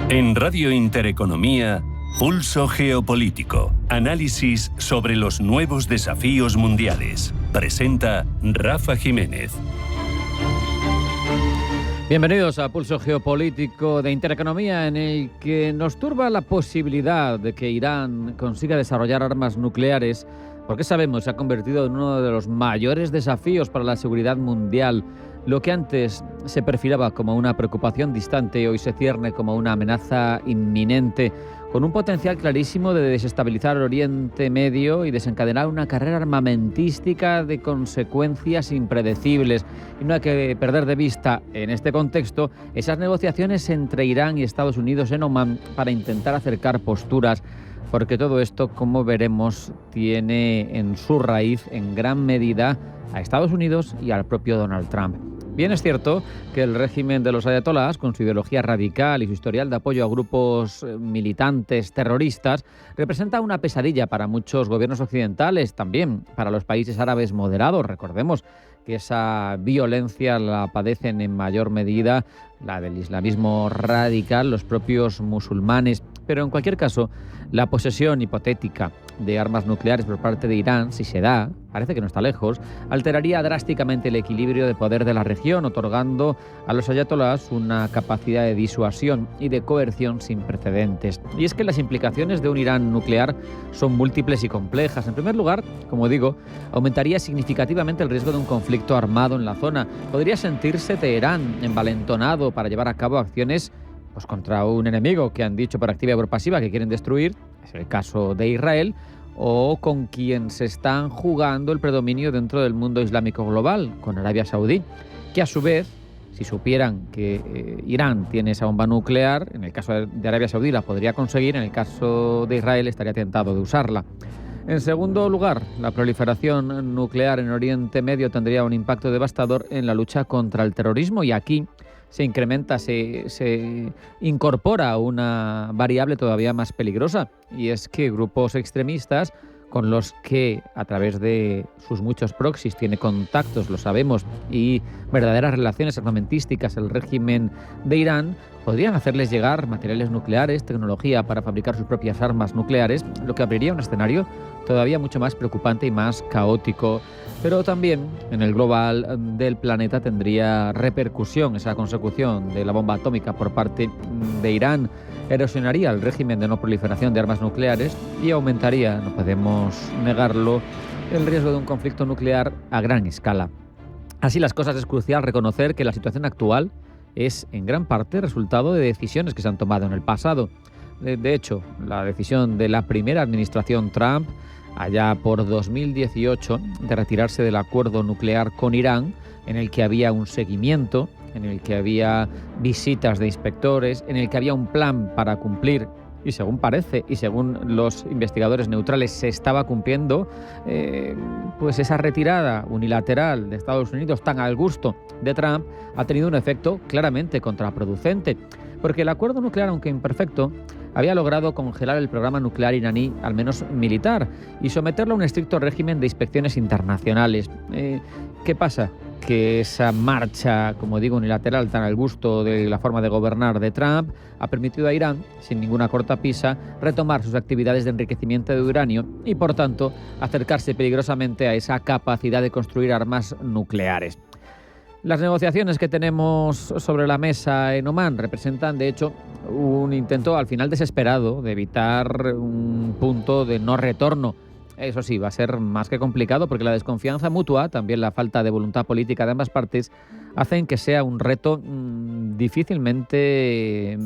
En Radio Intereconomía, Pulso Geopolítico. Análisis sobre los nuevos desafíos mundiales. Presenta Rafa Jiménez. Bienvenidos a Pulso Geopolítico de Intereconomía, en el que nos turba la posibilidad de que Irán consiga desarrollar armas nucleares, porque sabemos se ha convertido en uno de los mayores desafíos para la seguridad mundial. Lo que antes se perfilaba como una preocupación distante, hoy se cierne como una amenaza inminente, con un potencial clarísimo de desestabilizar Oriente Medio y desencadenar una carrera armamentística de consecuencias impredecibles. Y no hay que perder de vista, en este contexto, esas negociaciones entre Irán y Estados Unidos en Omán para intentar acercar posturas, porque todo esto, como veremos, tiene en su raíz, en gran medida, a Estados Unidos y al propio Donald Trump. Bien es cierto que el régimen de los ayatolás, con su ideología radical y su historial de apoyo a grupos militantes terroristas, representa una pesadilla para muchos gobiernos occidentales, también para los países árabes moderados. Recordemos que esa violencia la padecen en mayor medida la del islamismo radical, los propios musulmanes. Pero en cualquier caso, la posesión hipotética de armas nucleares por parte de Irán, si se da, parece que no está lejos, alteraría drásticamente el equilibrio de poder de la región, otorgando a los ayatolás una capacidad de disuasión y de coerción sin precedentes. Y es que las implicaciones de un Irán nuclear son múltiples y complejas. En primer lugar, como digo, aumentaría significativamente el riesgo de un conflicto armado en la zona. Podría sentirse Teherán envalentonado para llevar a cabo acciones contra un enemigo que han dicho por activa y por pasiva que quieren destruir, es el caso de Israel, o con quien se están jugando el predominio dentro del mundo islámico global, con Arabia Saudí, que a su vez, si supieran que Irán tiene esa bomba nuclear, en el caso de Arabia Saudí la podría conseguir, en el caso de Israel estaría tentado de usarla. En segundo lugar, la proliferación nuclear en Oriente Medio tendría un impacto devastador en la lucha contra el terrorismo, y aquí se incrementa, se incorpora una variable todavía más peligrosa, y es que grupos extremistas con los que a través de sus muchos proxies tiene contactos, lo sabemos, y verdaderas relaciones armamentísticas el régimen de Irán, podrían hacerles llegar materiales nucleares, tecnología para fabricar sus propias armas nucleares, lo que abriría un escenario todavía mucho más preocupante y más caótico. Pero también en el global del planeta tendría repercusión esa consecución de la bomba atómica por parte de Irán. Erosionaría el régimen de no proliferación de armas nucleares y aumentaría, no podemos negarlo, el riesgo de un conflicto nuclear a gran escala. Así las cosas, es crucial reconocer que la situación actual es en gran parte resultado de decisiones que se han tomado en el pasado. De hecho, la decisión de la primera administración Trump, allá por 2018, de retirarse del acuerdo nuclear con Irán, en el que había un seguimiento, en el que había visitas de inspectores, en el que había un plan para cumplir, y según parece, y según los investigadores neutrales, se estaba cumpliendo, pues esa retirada unilateral de Estados Unidos tan al gusto de Trump ha tenido un efecto claramente contraproducente, porque el acuerdo nuclear, aunque imperfecto, había logrado congelar el programa nuclear iraní, al menos militar, y someterlo a un estricto régimen de inspecciones internacionales. ¿Qué pasa? Que esa marcha, como digo, unilateral, tan al gusto de la forma de gobernar de Trump, ha permitido a Irán, sin ninguna cortapisa, retomar sus actividades de enriquecimiento de uranio y, por tanto, acercarse peligrosamente a esa capacidad de construir armas nucleares. Las negociaciones que tenemos sobre la mesa en Omán representan, de hecho, un intento al final desesperado de evitar un punto de no retorno. Eso sí, va a ser más que complicado porque la desconfianza mutua, también la falta de voluntad política de ambas partes, hacen que sea un reto difícilmente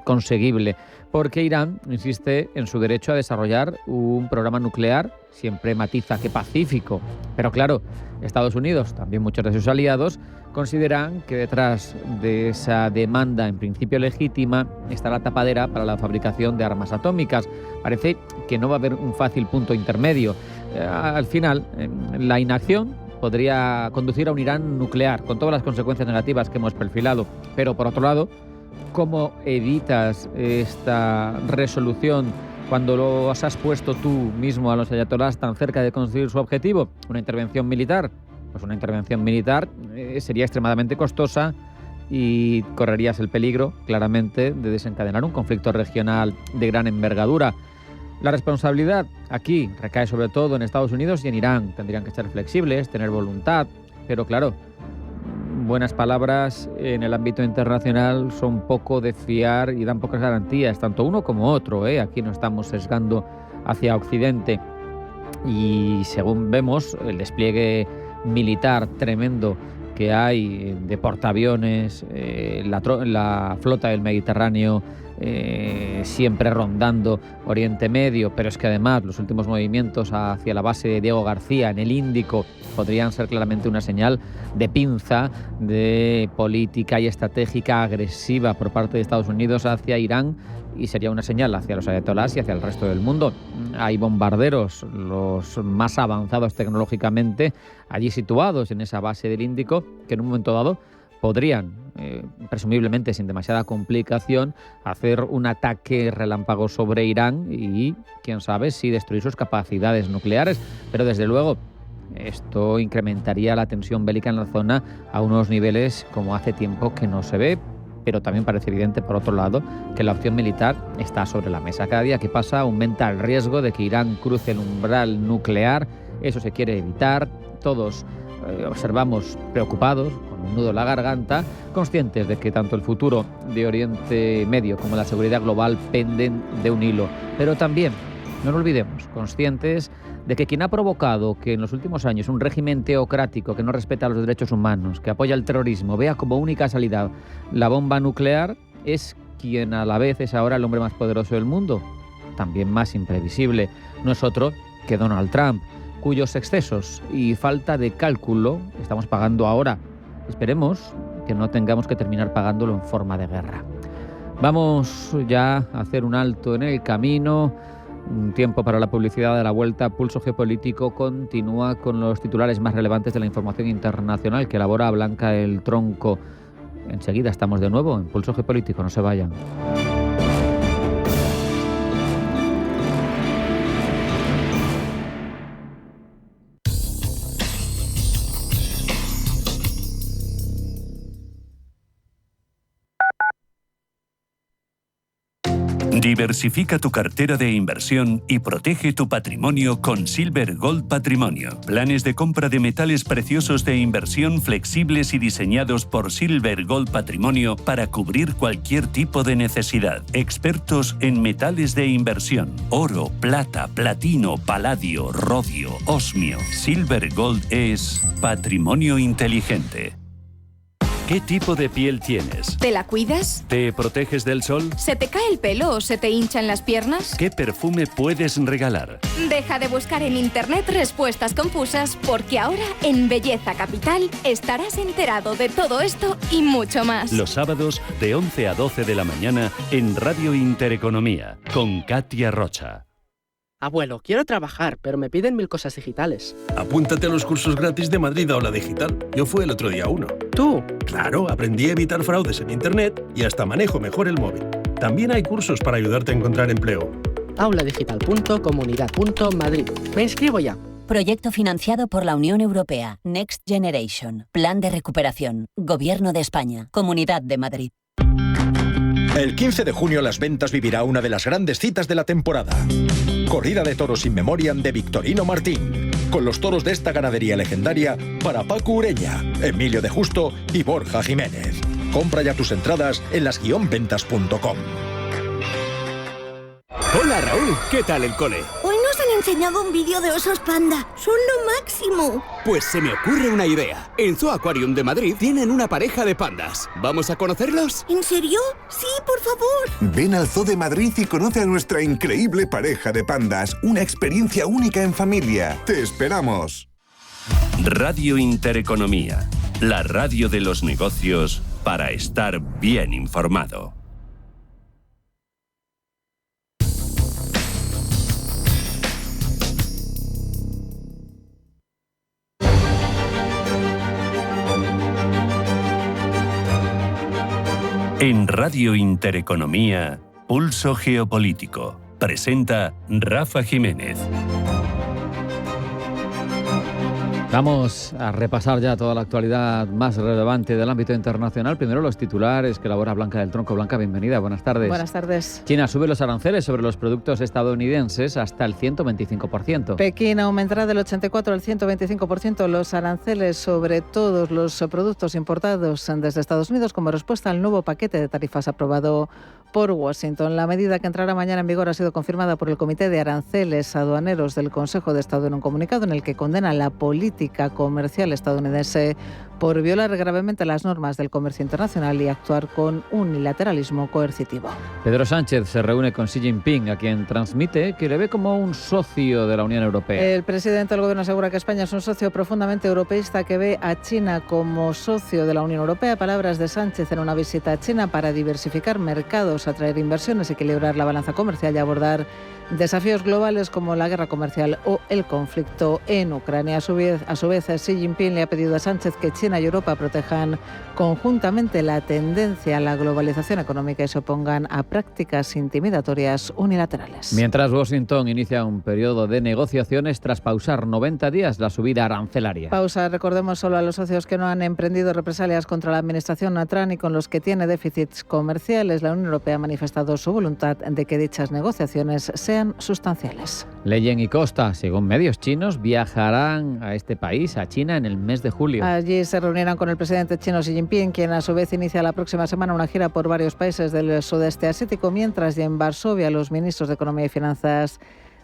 conseguible, porque Irán insiste en su derecho a desarrollar un programa nuclear, siempre matiza que pacífico, pero claro, Estados Unidos, también muchos de sus aliados, consideran que detrás de esa demanda en principio legítima está la tapadera para la fabricación de armas atómicas. Parece que no va a haber un fácil punto intermedio. Al final, la inacción podría conducir a un Irán nuclear, con todas las consecuencias negativas que hemos perfilado. Pero, por otro lado, ¿cómo evitas esta resolución cuando los has puesto tú mismo a los ayatolás tan cerca de conseguir su objetivo? ¿Una intervención militar? Pues una intervención militar sería extremadamente costosa y correrías el peligro, claramente, de desencadenar un conflicto regional de gran envergadura. La responsabilidad aquí recae sobre todo en Estados Unidos y en Irán. Tendrían que ser flexibles, tener voluntad, pero claro, buenas palabras en el ámbito internacional son poco de fiar y dan pocas garantías, tanto uno como otro, ¿eh? Aquí no estamos sesgando hacia Occidente. Y según vemos, el despliegue militar tremendo que hay de portaaviones, la flota del Mediterráneo siempre rondando Oriente Medio, pero es que además los últimos movimientos hacia la base de Diego García en el Índico podrían ser claramente una señal de pinza de política y estratégica agresiva por parte de Estados Unidos hacia Irán, y sería una señal hacia los ayatolás y hacia el resto del mundo. Hay bombarderos, los más avanzados tecnológicamente, allí situados en esa base del Índico, que en un momento dado podrían, presumiblemente sin demasiada complicación, hacer un ataque relámpago sobre Irán y, quién sabe, si destruir sus capacidades nucleares. Pero desde luego, esto incrementaría la tensión bélica en la zona a unos niveles como hace tiempo que no se ve. Pero también parece evidente, por otro lado, que la opción militar está sobre la mesa. Cada día que pasa aumenta el riesgo de que Irán cruce el umbral nuclear. Eso se quiere evitar. Todos observamos preocupados, con un nudo en la garganta, conscientes de que tanto el futuro de Oriente Medio como la seguridad global penden de un hilo. Pero también, no lo olvidemos, conscientes de que quien ha provocado que en los últimos años un régimen teocrático que no respeta los derechos humanos, que apoya el terrorismo, vea como única salida la bomba nuclear, es quien a la vez es ahora el hombre más poderoso del mundo, también más imprevisible. No es otro que Donald Trump, cuyos excesos y falta de cálculo estamos pagando ahora. Esperemos que no tengamos que terminar pagándolo en forma de guerra. Vamos ya a hacer un alto en el camino. Un tiempo para la publicidad. De la vuelta. Pulso Geopolítico continúa con los titulares más relevantes de la información internacional que elabora Blanca el Tronco. Enseguida estamos de nuevo en Pulso Geopolítico, no se vayan. Diversifica tu cartera de inversión y protege tu patrimonio con Silver Gold Patrimonio. Planes de compra de metales preciosos de inversión flexibles y diseñados por Silver Gold Patrimonio para cubrir cualquier tipo de necesidad. Expertos en metales de inversión: oro, plata, platino, paladio, rodio, osmio. Silver Gold es patrimonio inteligente. ¿Qué tipo de piel tienes? ¿Te la cuidas? ¿Te proteges del sol? ¿Se te cae el pelo o se te hinchan las piernas? ¿Qué perfume puedes regalar? Deja de buscar en internet respuestas confusas, porque ahora en Belleza Capital estarás enterado de todo esto y mucho más. Los sábados de 11 a 12 de la mañana en Radio Intereconomía con Katia Rocha. Abuelo, quiero trabajar, pero me piden 1000 cosas digitales. Apúntate a los cursos gratis de Madrid Aula Digital. Yo fui el otro día a uno. ¿Tú? Claro, aprendí a evitar fraudes en Internet y hasta manejo mejor el móvil. También hay cursos para ayudarte a encontrar empleo. auladigital.comunidad.madrid. Me inscribo ya. Proyecto financiado por la Unión Europea. Next Generation. Plan de recuperación. Gobierno de España. Comunidad de Madrid. El 15 de junio Las Ventas vivirá una de las grandes citas de la temporada. Corrida de toros in memoriam de Victorino Martín, con los toros de esta ganadería legendaria para Paco Ureña, Emilio de Justo y Borja Jiménez. Compra ya tus entradas en las-ventas.com. Hola Raúl, ¿qué tal el cole? Hoy nos han enseñado un vídeo de osos panda. ¡Son lo máximo! Pues se me ocurre una idea. En Zoo Aquarium de Madrid tienen una pareja de pandas. ¿Vamos a conocerlos? ¿En serio? Sí, por favor. Ven al Zoo de Madrid y conoce a nuestra increíble pareja de pandas. Una experiencia única en familia. ¡Te esperamos! Radio Intereconomía, la radio de los negocios para estar bien informado. En Radio Intereconomía, Pulso Geopolítico. Presenta Rafa Jiménez. Vamos a repasar ya toda la actualidad más relevante del ámbito internacional. Primero los titulares que elabora Blanca del Tronco. Blanca, bienvenida, buenas tardes. Buenas tardes. China sube los aranceles sobre los productos estadounidenses hasta el 125%. Pekín aumentará del 84 al 125% los aranceles sobre todos los productos importados desde Estados Unidos como respuesta al nuevo paquete de tarifas aprobado por Washington. La medida, que entrará mañana en vigor, ha sido confirmada por el Comité de Aranceles Aduaneros del Consejo de Estado en un comunicado en el que condena la política comercial estadounidense por violar gravemente las normas del comercio internacional y actuar con unilateralismo coercitivo. Pedro Sánchez se reúne con Xi Jinping, a quien transmite que le ve como un socio de la Unión Europea. El presidente del Gobierno asegura que España es un socio profundamente europeísta que ve a China como socio de la Unión Europea. Palabras de Sánchez en una visita a China para diversificar mercados, atraer inversiones, equilibrar la balanza comercial y abordar desafíos globales como la guerra comercial o el conflicto en Ucrania. A su vez, Xi Jinping le ha pedido a Sánchez que China y Europa protejan conjuntamente la tendencia a la globalización económica y se opongan a prácticas intimidatorias unilaterales. Mientras Washington inicia un periodo de negociaciones tras pausar 90 días la subida arancelaria. Pausa, recordemos, solo a los socios que no han emprendido represalias contra la administración Trump y con los que tiene déficits comerciales. La Unión Europea ha manifestado su voluntad de que dichas negociaciones sean sustanciales. Leyen y Costa, según medios chinos, viajarán a este país, a China, en el mes de julio. Allí se reunirán con el presidente chino Xi Jinping, quien a su vez inicia la próxima semana una gira por varios países del sudeste asiático, mientras ya en Varsovia los ministros de Economía y Finanzas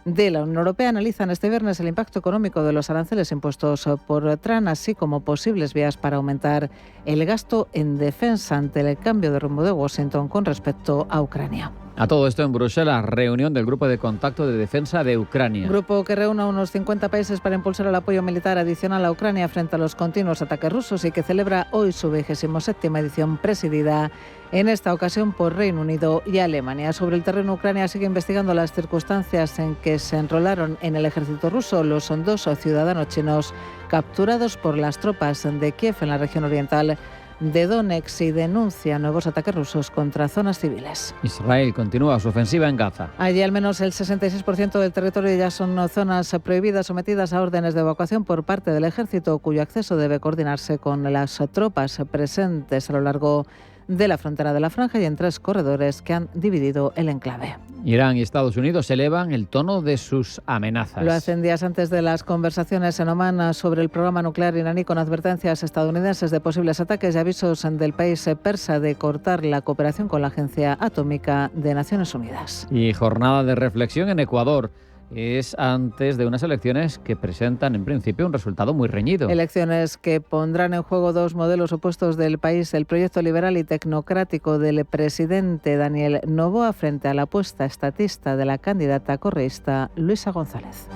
de la Unión Europea analizan este viernes el impacto económico de los aranceles impuestos por Trump, así como posibles vías para aumentar el gasto en defensa ante el cambio de rumbo de Washington con respecto a Ucrania. A todo esto en Bruselas, reunión del Grupo de Contacto de Defensa de Ucrania. Grupo que reúne a unos 50 países para impulsar el apoyo militar adicional a Ucrania frente a los continuos ataques rusos y que celebra hoy su 27ª edición, presidida en esta ocasión por Reino Unido y Alemania. Sobre el terreno, Ucrania sigue investigando las circunstancias en que se enrolaron en el ejército ruso los 2 ciudadanos chinos capturados por las tropas de Kiev en la región oriental de Donetsk y denuncia nuevos ataques rusos contra zonas civiles. Israel continúa su ofensiva en Gaza. Allí al menos el 66% del territorio ya son zonas prohibidas, sometidas a órdenes de evacuación por parte del ejército, cuyo acceso debe coordinarse con las tropas presentes a lo largo de la frontera de la franja y en 3 corredores que han dividido el enclave. Irán y Estados Unidos elevan el tono de sus amenazas. Lo hacen días antes de las conversaciones en Omán sobre el programa nuclear iraní, con advertencias estadounidenses de posibles ataques y avisos del país persa de cortar la cooperación con la Agencia Atómica de Naciones Unidas. Y jornada de reflexión en Ecuador. Es antes de unas elecciones que presentan en principio un resultado muy reñido. Elecciones que pondrán en juego 2 modelos opuestos del país: el proyecto liberal y tecnocrático del presidente Daniel Noboa frente a la apuesta estatista de la candidata correísta Luisa González.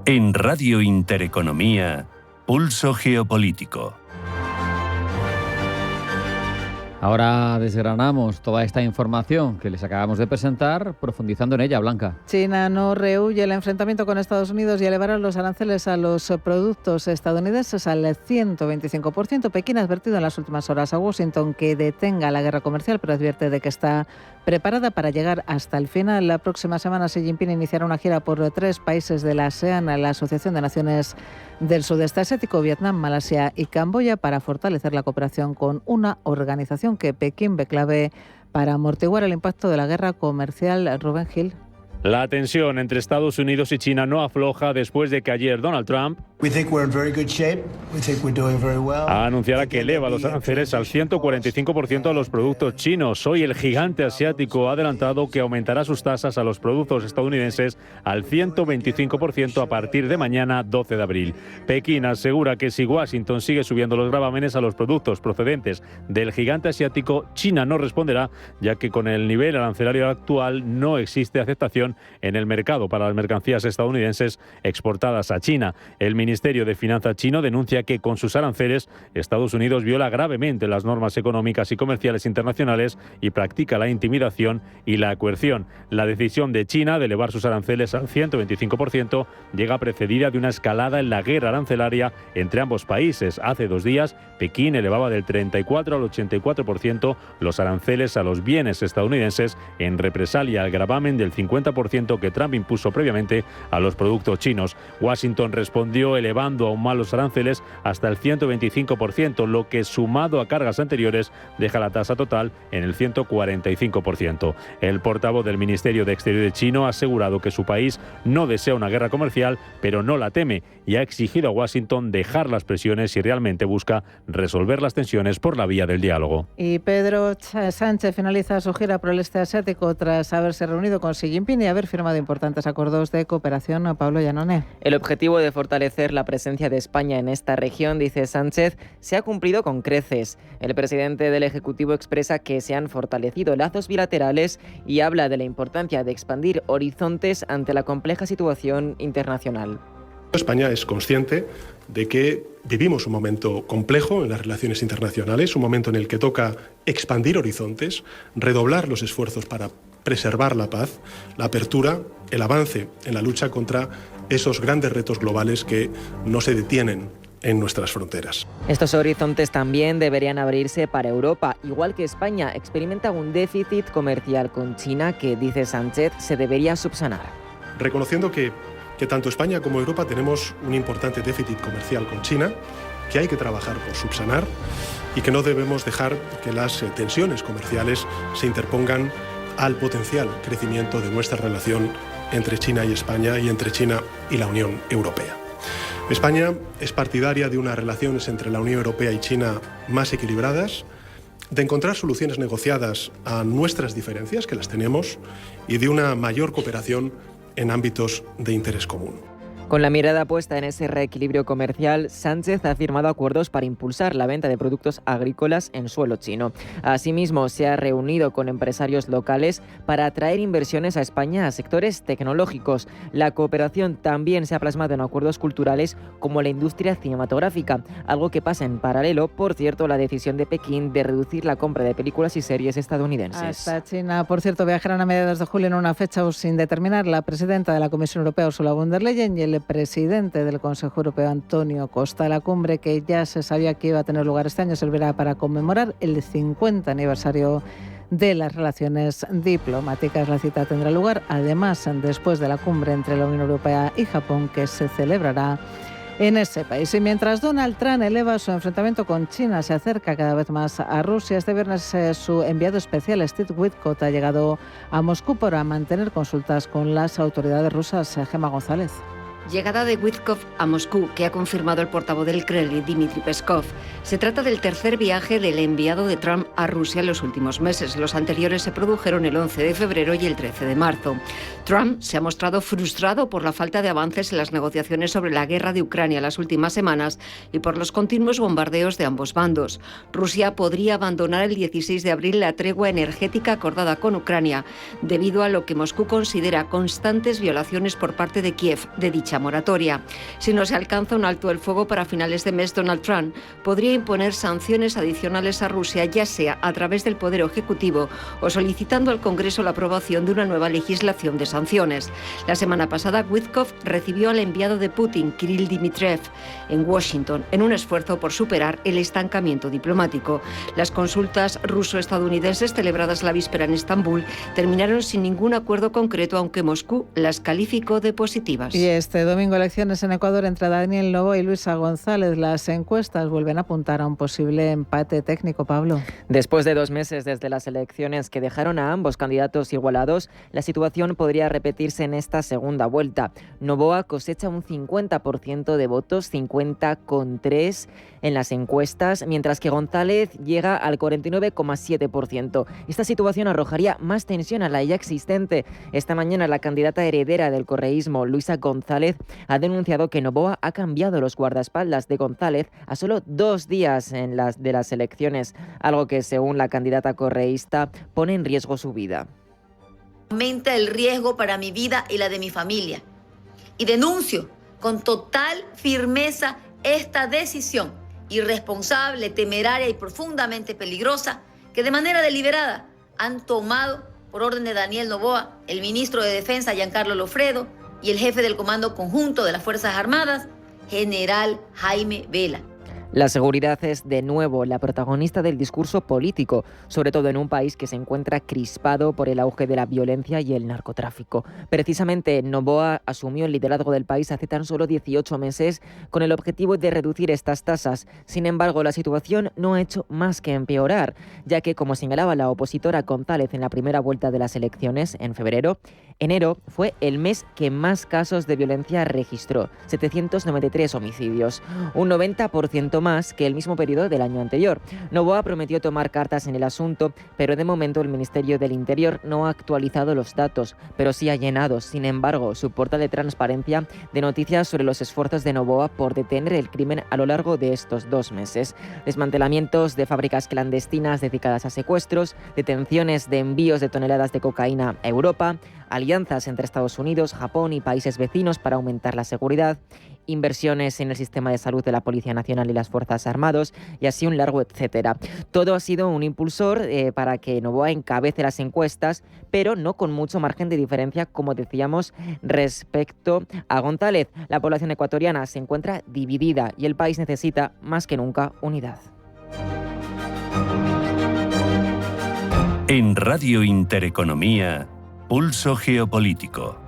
En Radio Intereconomía, Pulso Geopolítico. Ahora desgranamos toda esta información que les acabamos de presentar, profundizando en ella, Blanca. China no rehúye el enfrentamiento con Estados Unidos y elevará los aranceles a los productos estadounidenses al 125%. Pekín ha advertido en las últimas horas a Washington que detenga la guerra comercial, pero advierte de que está preparada para llegar hasta el final. La próxima semana Xi Jinping iniciará una gira por 3 países de la ASEAN, la Asociación de Naciones del Sudeste Asiático, Vietnam, Malasia y Camboya, para fortalecer la cooperación con una organización que Pekín ve clave para amortiguar el impacto de la guerra comercial. Rubén Gil. La tensión entre Estados Unidos y China no afloja después de que ayer Donald Trump anunciara que eleva los aranceles al 145% a los productos chinos. Hoy el gigante asiático ha adelantado que aumentará sus tasas a los productos estadounidenses al 125% a partir de mañana, 12 de abril. Pekín asegura que si Washington sigue subiendo los gravámenes a los productos procedentes del gigante asiático, China no responderá, ya que con el nivel arancelario actual no existe aceptación en el mercado para las mercancías estadounidenses exportadas a China. El Ministerio de Finanzas chino denuncia que con sus aranceles Estados Unidos viola gravemente las normas económicas y comerciales internacionales y practica la intimidación y la coerción. La decisión de China de elevar sus aranceles al 125% llega precedida de una escalada en la guerra arancelaria entre ambos países. Hace 2 días, Pekín elevaba del 34 al 84% los aranceles a los bienes estadounidenses en represalia al gravamen del 50% 25% que Trump impuso previamente a los productos chinos. Washington respondió elevando aún más los aranceles hasta el 125%, lo que sumado a cargas anteriores deja la tasa total en el 145%. El portavoz del Ministerio de Exteriores chino ha asegurado que su país no desea una guerra comercial, pero no la teme, y ha exigido a Washington dejar las presiones si realmente busca resolver las tensiones por la vía del diálogo. Y Pedro Sánchez finaliza su gira por el este asiático tras haberse reunido con Xi Jinping y haber firmado importantes acuerdos de cooperación. A Pablo Llanone. El objetivo de fortalecer la presencia de España en esta región, dice Sánchez, se ha cumplido con creces. El presidente del Ejecutivo expresa que se han fortalecido lazos bilaterales y habla de la importancia de expandir horizontes ante la compleja situación internacional. España es consciente de que vivimos un momento complejo en las relaciones internacionales, un momento en el que toca expandir horizontes, redoblar los esfuerzos para preservar la paz, la apertura, el avance en la lucha contra esos grandes retos globales que no se detienen en nuestras fronteras. Estos horizontes también deberían abrirse para Europa. Igual que España experimenta un déficit comercial con China que, dice Sánchez, se debería subsanar. Reconociendo que tanto España como Europa tenemos un importante déficit comercial con China, que hay que trabajar por subsanar y que no debemos dejar que las tensiones comerciales se interpongan al potencial crecimiento de nuestra relación entre China y España y entre China y la Unión Europea. España es partidaria de unas relaciones entre la Unión Europea y China más equilibradas, de encontrar soluciones negociadas a nuestras diferencias, que las tenemos, y de una mayor cooperación en ámbitos de interés común. Con la mirada puesta en ese reequilibrio comercial, Sánchez ha firmado acuerdos para impulsar la venta de productos agrícolas en suelo chino. Asimismo, se ha reunido con empresarios locales para atraer inversiones a España a sectores tecnológicos. La cooperación también se ha plasmado en acuerdos culturales como la industria cinematográfica, algo que pasa en paralelo, por cierto, la decisión de Pekín de reducir la compra de películas y series estadounidenses. Hasta China, por cierto, viajarán a mediados de julio en una fecha sin determinar la presidenta de la Comisión Europea, Ursula von der Leyen, y el presidente del Consejo Europeo, Antonio Costa. La cumbre, que ya se sabía que iba a tener lugar este año, servirá para conmemorar el 50 aniversario de las relaciones diplomáticas. La cita tendrá lugar, además, después de la cumbre entre la Unión Europea y Japón, que se celebrará en ese país. Y mientras Donald Trump eleva su enfrentamiento con China, se acerca cada vez más a Rusia. Este viernes su enviado especial, Steve Witkoff, ha llegado a Moscú para mantener consultas con las autoridades rusas. Gemma González. Llegada de Witkoff a Moscú, que ha confirmado el portavoz del Kremlin, Dmitry Peskov. Se trata del tercer viaje del enviado de Trump a Rusia en los últimos meses. Los anteriores se produjeron el 11 de febrero y el 13 de marzo. Trump se ha mostrado frustrado por la falta de avances en las negociaciones sobre la guerra de Ucrania las últimas semanas y por los continuos bombardeos de ambos bandos. Rusia podría abandonar el 16 de abril la tregua energética acordada con Ucrania, debido a lo que Moscú considera constantes violaciones por parte de Kiev de dicha moratoria. Si no se alcanza un alto el fuego para finales de mes, Donald Trump podría imponer sanciones adicionales a Rusia, ya sea a través del Poder Ejecutivo o solicitando al Congreso la aprobación de una nueva legislación de sanciones. La semana pasada, Witkoff recibió al enviado de Putin, Kirill Dmitriev, en Washington, en un esfuerzo por superar el estancamiento diplomático. Las consultas ruso-estadounidenses celebradas la víspera en Estambul terminaron sin ningún acuerdo concreto, aunque Moscú las calificó de positivas. Y este domingo elecciones en Ecuador entre Daniel Noboa y Luisa González. Las encuestas vuelven a apuntar a un posible empate técnico, Pablo. Después de 2 meses desde las elecciones que dejaron a ambos candidatos igualados, la situación podría repetirse en esta segunda vuelta. Noboa cosecha un 50% de votos, 50,3% en las encuestas, mientras que González llega al 49,7%. Esta situación arrojaría más tensión a la ya existente. Esta mañana la candidata heredera del correísmo, Luisa González, ha denunciado que Noboa ha cambiado los guardaespaldas de González a solo 2 días de las elecciones, algo que, según la candidata correísta, pone en riesgo su vida. Aumenta el riesgo para mi vida y la de mi familia. Y denuncio con total firmeza esta decisión irresponsable, temeraria y profundamente peligrosa que de manera deliberada han tomado por orden de Daniel Noboa, el ministro de Defensa Giancarlo Lofredo y el jefe del Comando Conjunto de las Fuerzas Armadas, general Jaime Vela. La seguridad es de nuevo la protagonista del discurso político, sobre todo en un país que se encuentra crispado por el auge de la violencia y el narcotráfico. Precisamente Noboa asumió el liderazgo del país hace tan solo 18 meses con el objetivo de reducir estas tasas. Sin embargo, la situación no ha hecho más que empeorar, ya que, como señalaba la opositora González en la primera vuelta de las elecciones en febrero, enero fue el mes que más casos de violencia registró, 793 homicidios, un 90% más que el mismo periodo del año anterior. Noboa prometió tomar cartas en el asunto, pero de momento el Ministerio del Interior no ha actualizado los datos, pero sí ha llenado, sin embargo, su portal de transparencia de noticias sobre los esfuerzos de Noboa por detener el crimen a lo largo de estos 2 meses. Desmantelamientos de fábricas clandestinas dedicadas a secuestros, detenciones de envíos de toneladas de cocaína a Europa, alianzas entre Estados Unidos, Japón y países vecinos para aumentar la seguridad, inversiones en el sistema de salud de la Policía Nacional y las Fuerzas Armadas, y así un largo etcétera. Todo ha sido un impulsor para que Noboa encabece las encuestas, pero no con mucho margen de diferencia, como decíamos, respecto a González. La población ecuatoriana se encuentra dividida y el país necesita más que nunca unidad. En Radio Intereconomía, Pulso Geopolítico.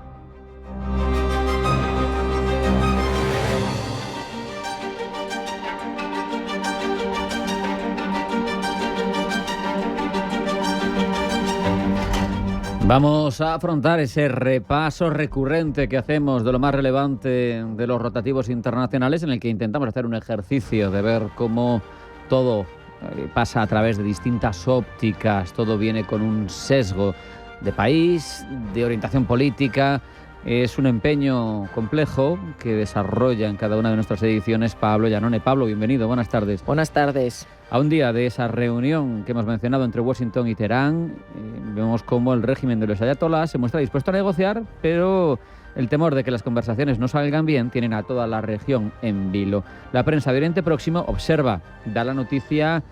Vamos a afrontar ese repaso recurrente que hacemos de lo más relevante de los rotativos internacionales, en el que intentamos hacer un ejercicio de ver cómo todo pasa a través de distintas ópticas, todo viene con un sesgo de país, de orientación política. Es un empeño complejo que desarrolla en cada una de nuestras ediciones Pablo Llanone. Pablo, bienvenido, buenas tardes. Buenas tardes. A un día de esa reunión que hemos mencionado entre Washington y Teherán, vemos cómo el régimen de los ayatolás se muestra dispuesto a negociar, pero el temor de que las conversaciones no salgan bien tienen a toda la región en vilo. La prensa de Oriente Próximo observa, da la noticia,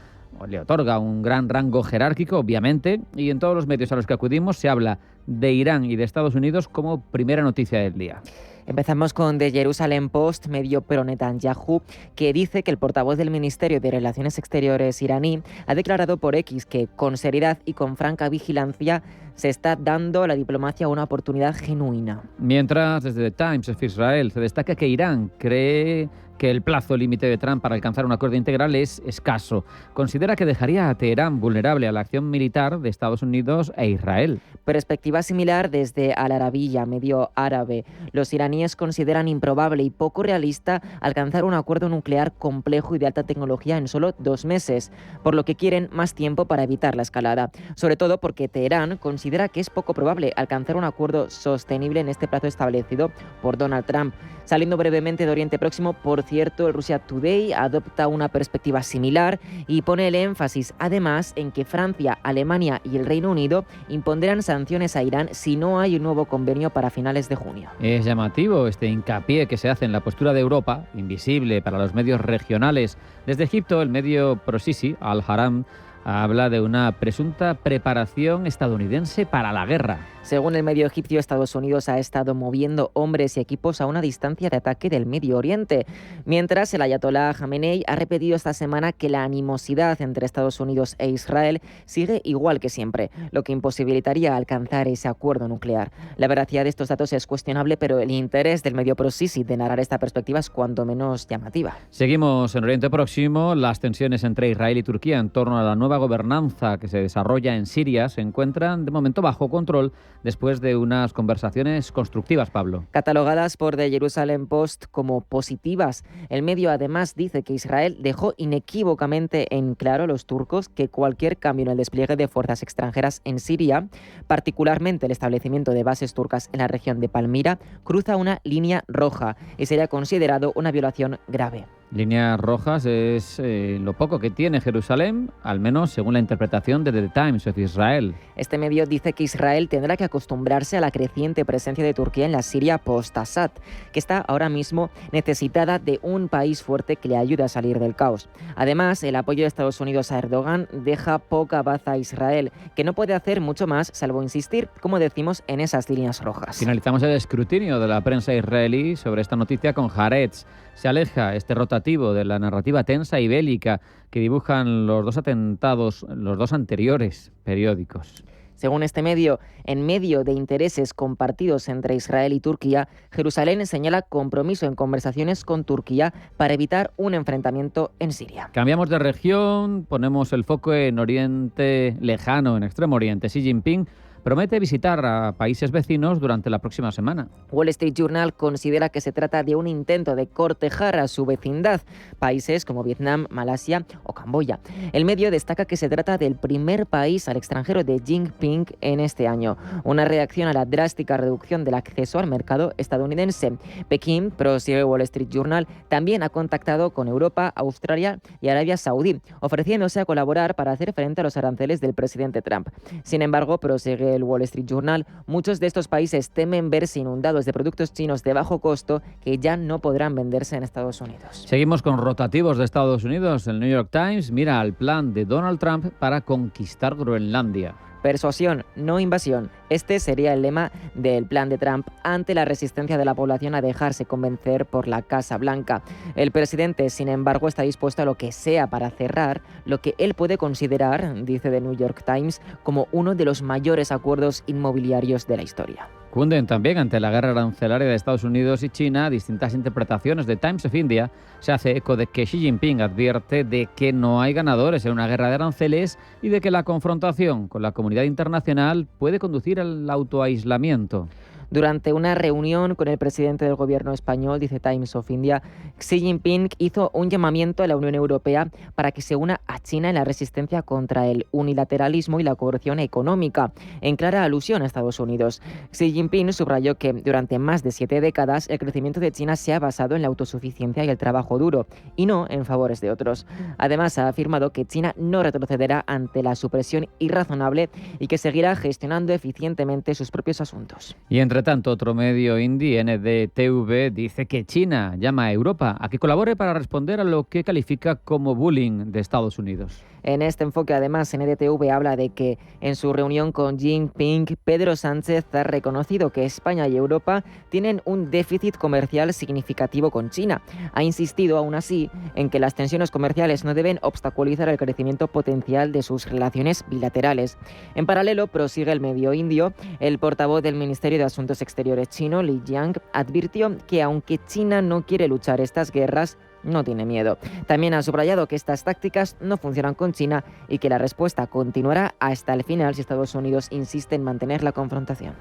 le otorga un gran rango jerárquico, obviamente, y en todos los medios a los que acudimos se habla de Irán y de Estados Unidos como primera noticia del día. Empezamos con The Jerusalem Post, medio pro Netanyahu, que dice que el portavoz del Ministerio de Relaciones Exteriores iraní ha declarado por X que con seriedad y con franca vigilancia se está dando a la diplomacia una oportunidad genuina. Mientras, desde The Times of Israel se destaca que Irán cree que el plazo límite de Trump para alcanzar un acuerdo integral es escaso. Considera que dejaría a Teherán vulnerable a la acción militar de Estados Unidos e Israel. Perspectiva similar desde Al Arabiya, medio árabe. Los iraníes consideran improbable y poco realista alcanzar un acuerdo nuclear complejo y de alta tecnología en solo 2 meses, por lo que quieren más tiempo para evitar la escalada. Sobre todo porque Teherán considera que es poco probable alcanzar un acuerdo sostenible en este plazo establecido por Donald Trump. Saliendo brevemente de Oriente Próximo, por cierto, el Russia Today adopta una perspectiva similar y pone el énfasis, además, en que Francia, Alemania y el Reino Unido impondrán sanciones a Irán si no hay un nuevo convenio para finales de junio. Es llamativo este hincapié que se hace en la postura de Europa, invisible para los medios regionales. Desde Egipto, el medio pro-Sisi, Al-Haram, habla de una presunta preparación estadounidense para la guerra. Según el medio egipcio, Estados Unidos ha estado moviendo hombres y equipos a una distancia de ataque del Medio Oriente, mientras el ayatolá Jamenei ha repetido esta semana que la animosidad entre Estados Unidos e Israel sigue igual que siempre, lo que imposibilitaría alcanzar ese acuerdo nuclear. La veracidad de estos datos es cuestionable, pero el interés del medio pro-Sisi de narrar esta perspectiva es cuanto menos llamativa. Seguimos en Oriente Próximo. Las tensiones entre Israel y Turquía en torno a la nueva gobernanza que se desarrolla en Siria se encuentran de momento bajo control después de unas conversaciones constructivas, Pablo. Catalogadas por The Jerusalem Post como positivas, el medio además dice que Israel dejó inequívocamente en claro a los turcos que cualquier cambio en el despliegue de fuerzas extranjeras en Siria, particularmente el establecimiento de bases turcas en la región de Palmira, cruza una línea roja y sería considerado una violación grave. Líneas rojas es lo poco que tiene Jerusalén, al menos según la interpretación de The Times of Israel. Este medio dice que Israel tendrá que acostumbrarse a la creciente presencia de Turquía en la Siria post-Assad, que está ahora mismo necesitada de un país fuerte que le ayude a salir del caos. Además, el apoyo de Estados Unidos a Erdogan deja poca baza a Israel, que no puede hacer mucho más salvo insistir, como decimos, en esas líneas rojas. Finalizamos el escrutinio de la prensa israelí sobre esta noticia con Haaretz. Se aleja este rotativo rotativo de la narrativa tensa y bélica que dibujan los dos atentados, los dos anteriores periódicos. Según este medio, en medio de intereses compartidos entre Israel y Turquía, Jerusalén señala compromiso en conversaciones con Turquía para evitar un enfrentamiento en Siria. Cambiamos de región, ponemos el foco en Oriente Lejano, en Extremo Oriente. Xi Jinping promete visitar a países vecinos durante la próxima semana. Wall Street Journal considera que se trata de un intento de cortejar a su vecindad, países como Vietnam, Malasia o Camboya. El medio destaca que se trata del primer país al extranjero de Jinping en este año, una reacción a la drástica reducción del acceso al mercado estadounidense. Pekín, prosigue Wall Street Journal, también ha contactado con Europa, Australia y Arabia Saudí, ofreciéndose a colaborar para hacer frente a los aranceles del presidente Trump. Sin embargo, prosigue el Wall Street Journal, muchos de estos países temen verse inundados de productos chinos de bajo costo que ya no podrán venderse en Estados Unidos. Seguimos con rotativos de Estados Unidos. El New York Times mira al plan de Donald Trump para conquistar Groenlandia. Persuasión, no invasión. Este sería el lema del plan de Trump ante la resistencia de la población a dejarse convencer por la Casa Blanca. El presidente, sin embargo, está dispuesto a lo que sea para cerrar lo que él puede considerar, dice The New York Times, como uno de los mayores acuerdos inmobiliarios de la historia. Cunden también ante la guerra arancelaria de Estados Unidos y China. Distintas interpretaciones de Times of India se hace eco de que Xi Jinping advierte de que no hay ganadores en una guerra de aranceles y de que la confrontación con la comunidad internacional puede conducir al autoaislamiento. Durante una reunión con el presidente del gobierno español, dice Times of India, Xi Jinping hizo un llamamiento a la Unión Europea para que se una a China en la resistencia contra el unilateralismo y la corrupción económica, en clara alusión a Estados Unidos. Xi Jinping subrayó que durante más de 7 décadas el crecimiento de China se ha basado en la autosuficiencia y el trabajo duro, y no en favores de otros. Además, ha afirmado que China no retrocederá ante la supresión irrazonable y que seguirá gestionando eficientemente sus propios asuntos. Y entre tanto, otro medio indie, NDTV, dice que China llama a Europa a que colabore para responder a lo que califica como bullying de Estados Unidos. En este enfoque, además, NDTV habla de que en su reunión con Jinping, Pedro Sánchez ha reconocido que España y Europa tienen un déficit comercial significativo con China. Ha insistido, aún así, en que las tensiones comerciales no deben obstaculizar el crecimiento potencial de sus relaciones bilaterales. En paralelo, prosigue el medio indio, el portavoz del Ministerio de Asuntos Exteriores chino, Li Jiang, advirtió que aunque China no quiere luchar estas guerras, no tiene miedo. También ha subrayado que estas tácticas no funcionan con China y que la respuesta continuará hasta el final si Estados Unidos insiste en mantener la confrontación.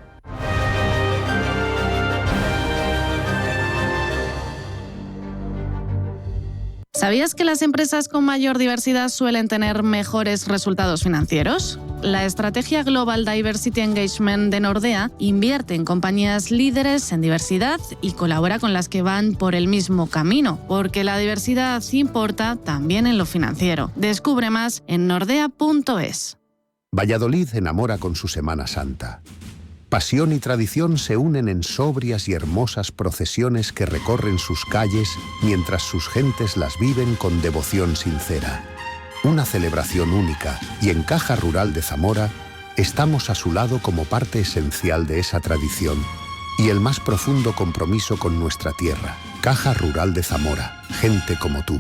¿Sabías que las empresas con mayor diversidad suelen tener mejores resultados financieros? La estrategia Global Diversity Engagement de Nordea invierte en compañías líderes en diversidad y colabora con las que van por el mismo camino, porque la diversidad importa también en lo financiero. Descubre más en nordea.es. Valladolid enamora con su Semana Santa. Pasión y tradición se unen en sobrias y hermosas procesiones que recorren sus calles mientras sus gentes las viven con devoción sincera. Una celebración única, y en Caja Rural de Zamora estamos a su lado como parte esencial de esa tradición y el más profundo compromiso con nuestra tierra. Caja Rural de Zamora, gente como tú.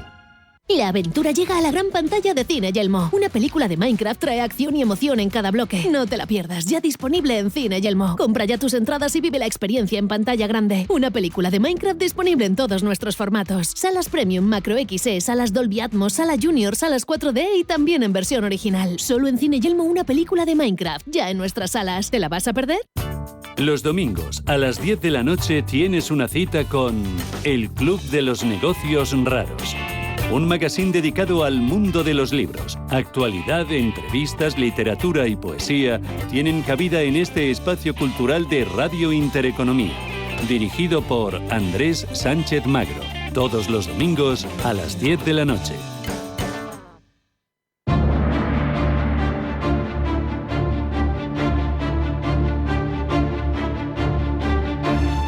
La aventura llega a la gran pantalla de Cine Yelmo. Una película de Minecraft trae acción y emoción en cada bloque. No te la pierdas, ya disponible en Cine Yelmo. Compra ya tus entradas y vive la experiencia en pantalla grande. Una película de Minecraft disponible en todos nuestros formatos. Salas Premium, Macro XE, salas Dolby Atmos, sala Junior, salas 4D y también en versión original. Solo en Cine Yelmo una película de Minecraft, ya en nuestras salas. ¿Te la vas a perder? Los domingos a las 10 de la noche tienes una cita con El Club de los Negocios Raros. Un magazín dedicado al mundo de los libros. Actualidad, entrevistas, literatura y poesía tienen cabida en este espacio cultural de Radio Intereconomía. Dirigido por Andrés Sánchez Magro. Todos los domingos a las 10 de la noche.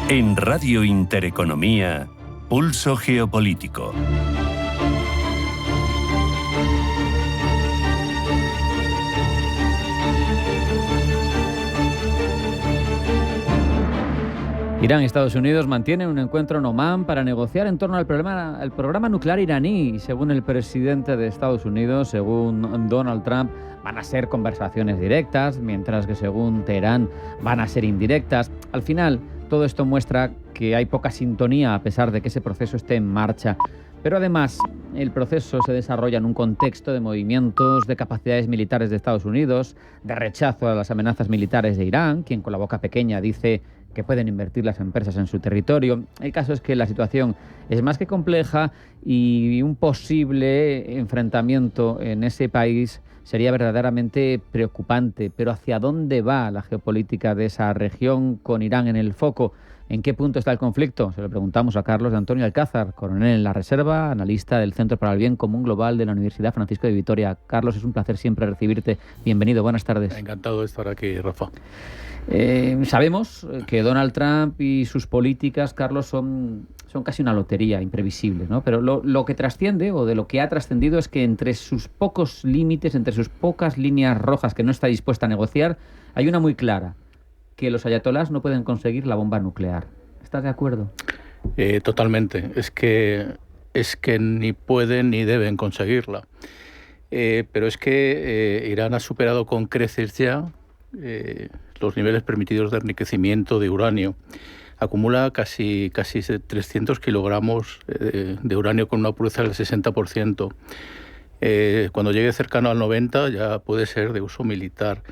En Radio Intereconomía, Pulso Geopolítico. Irán y Estados Unidos mantienen un encuentro en Omán para negociar en torno al programa nuclear iraní. Según el presidente de Estados Unidos, según Donald Trump, van a ser conversaciones directas, mientras que según Teherán van a ser indirectas. Al final, todo esto muestra que hay poca sintonía a pesar de que ese proceso esté en marcha. Pero además, el proceso se desarrolla en un contexto de movimientos de capacidades militares de Estados Unidos, de rechazo a las amenazas militares de Irán, quien con la boca pequeña dice que pueden invertir las empresas en su territorio. El caso es que la situación es más que compleja y un posible enfrentamiento en ese país sería verdaderamente preocupante. Pero ¿hacia dónde va la geopolítica de esa región con Irán en el foco? ¿En qué punto está el conflicto? Se lo preguntamos a Carlos de Antonio Alcázar, coronel en la Reserva, analista del Centro para el Bien Común Global de la Universidad Francisco de Vitoria. Carlos, es un placer siempre recibirte. Bienvenido, buenas tardes. Encantado de estar aquí, Rafa. Sabemos que Donald Trump y sus políticas, Carlos, son casi una lotería imprevisible, ¿no? Pero lo que trasciende, o de lo que ha trascendido, es que entre sus pocos límites, entre sus pocas líneas rojas que no está dispuesta a negociar, hay una muy clara: que los ayatolás no pueden conseguir la bomba nuclear. ¿Estás de acuerdo? Totalmente. Es que ni pueden ni deben conseguirla. Pero es que Irán ha superado con creces ya los niveles permitidos de enriquecimiento de uranio. Acumula casi 300 kilogramos de uranio con una pureza del 60%. Cuando llegue cercano al 90% ya puede ser de uso militar.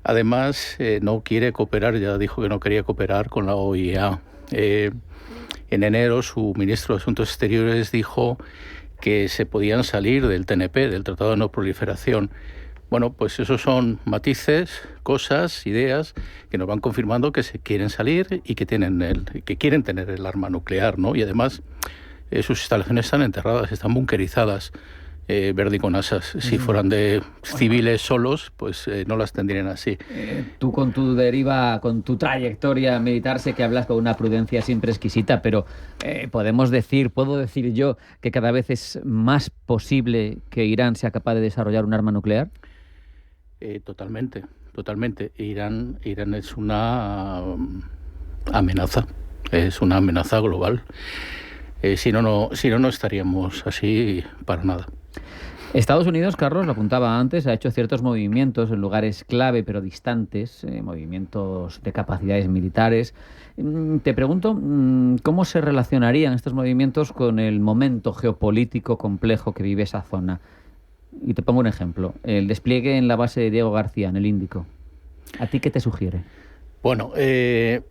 Además, no quiere cooperar, ya dijo que no quería cooperar con la OIEA. En enero, su ministro de Asuntos Exteriores dijo que se podían salir del TNP, del Tratado de No Proliferación. Bueno, pues esos son matices, cosas, ideas que nos van confirmando que se quieren salir y que quieren tener el arma nuclear, ¿no? Y además, sus instalaciones están enterradas, están bunkerizadas. Verdi con asas. Si fueran de civiles solos, pues no las tendrían así. Tú con tu deriva, con tu trayectoria militar, sé que hablas con una prudencia siempre exquisita, pero puedo decir yo que cada vez es más posible que Irán sea capaz de desarrollar un arma nuclear. Totalmente. Irán es una amenaza, es una amenaza global. Si no estaríamos así para nada. Estados Unidos, Carlos, lo apuntaba antes, ha hecho ciertos movimientos en lugares clave pero distantes, movimientos de capacidades militares. Te pregunto, ¿cómo se relacionarían estos movimientos con el momento geopolítico complejo que vive esa zona? Y te pongo un ejemplo, el despliegue en la base de Diego García, en el Índico. ¿A ti qué te sugiere? Bueno, ese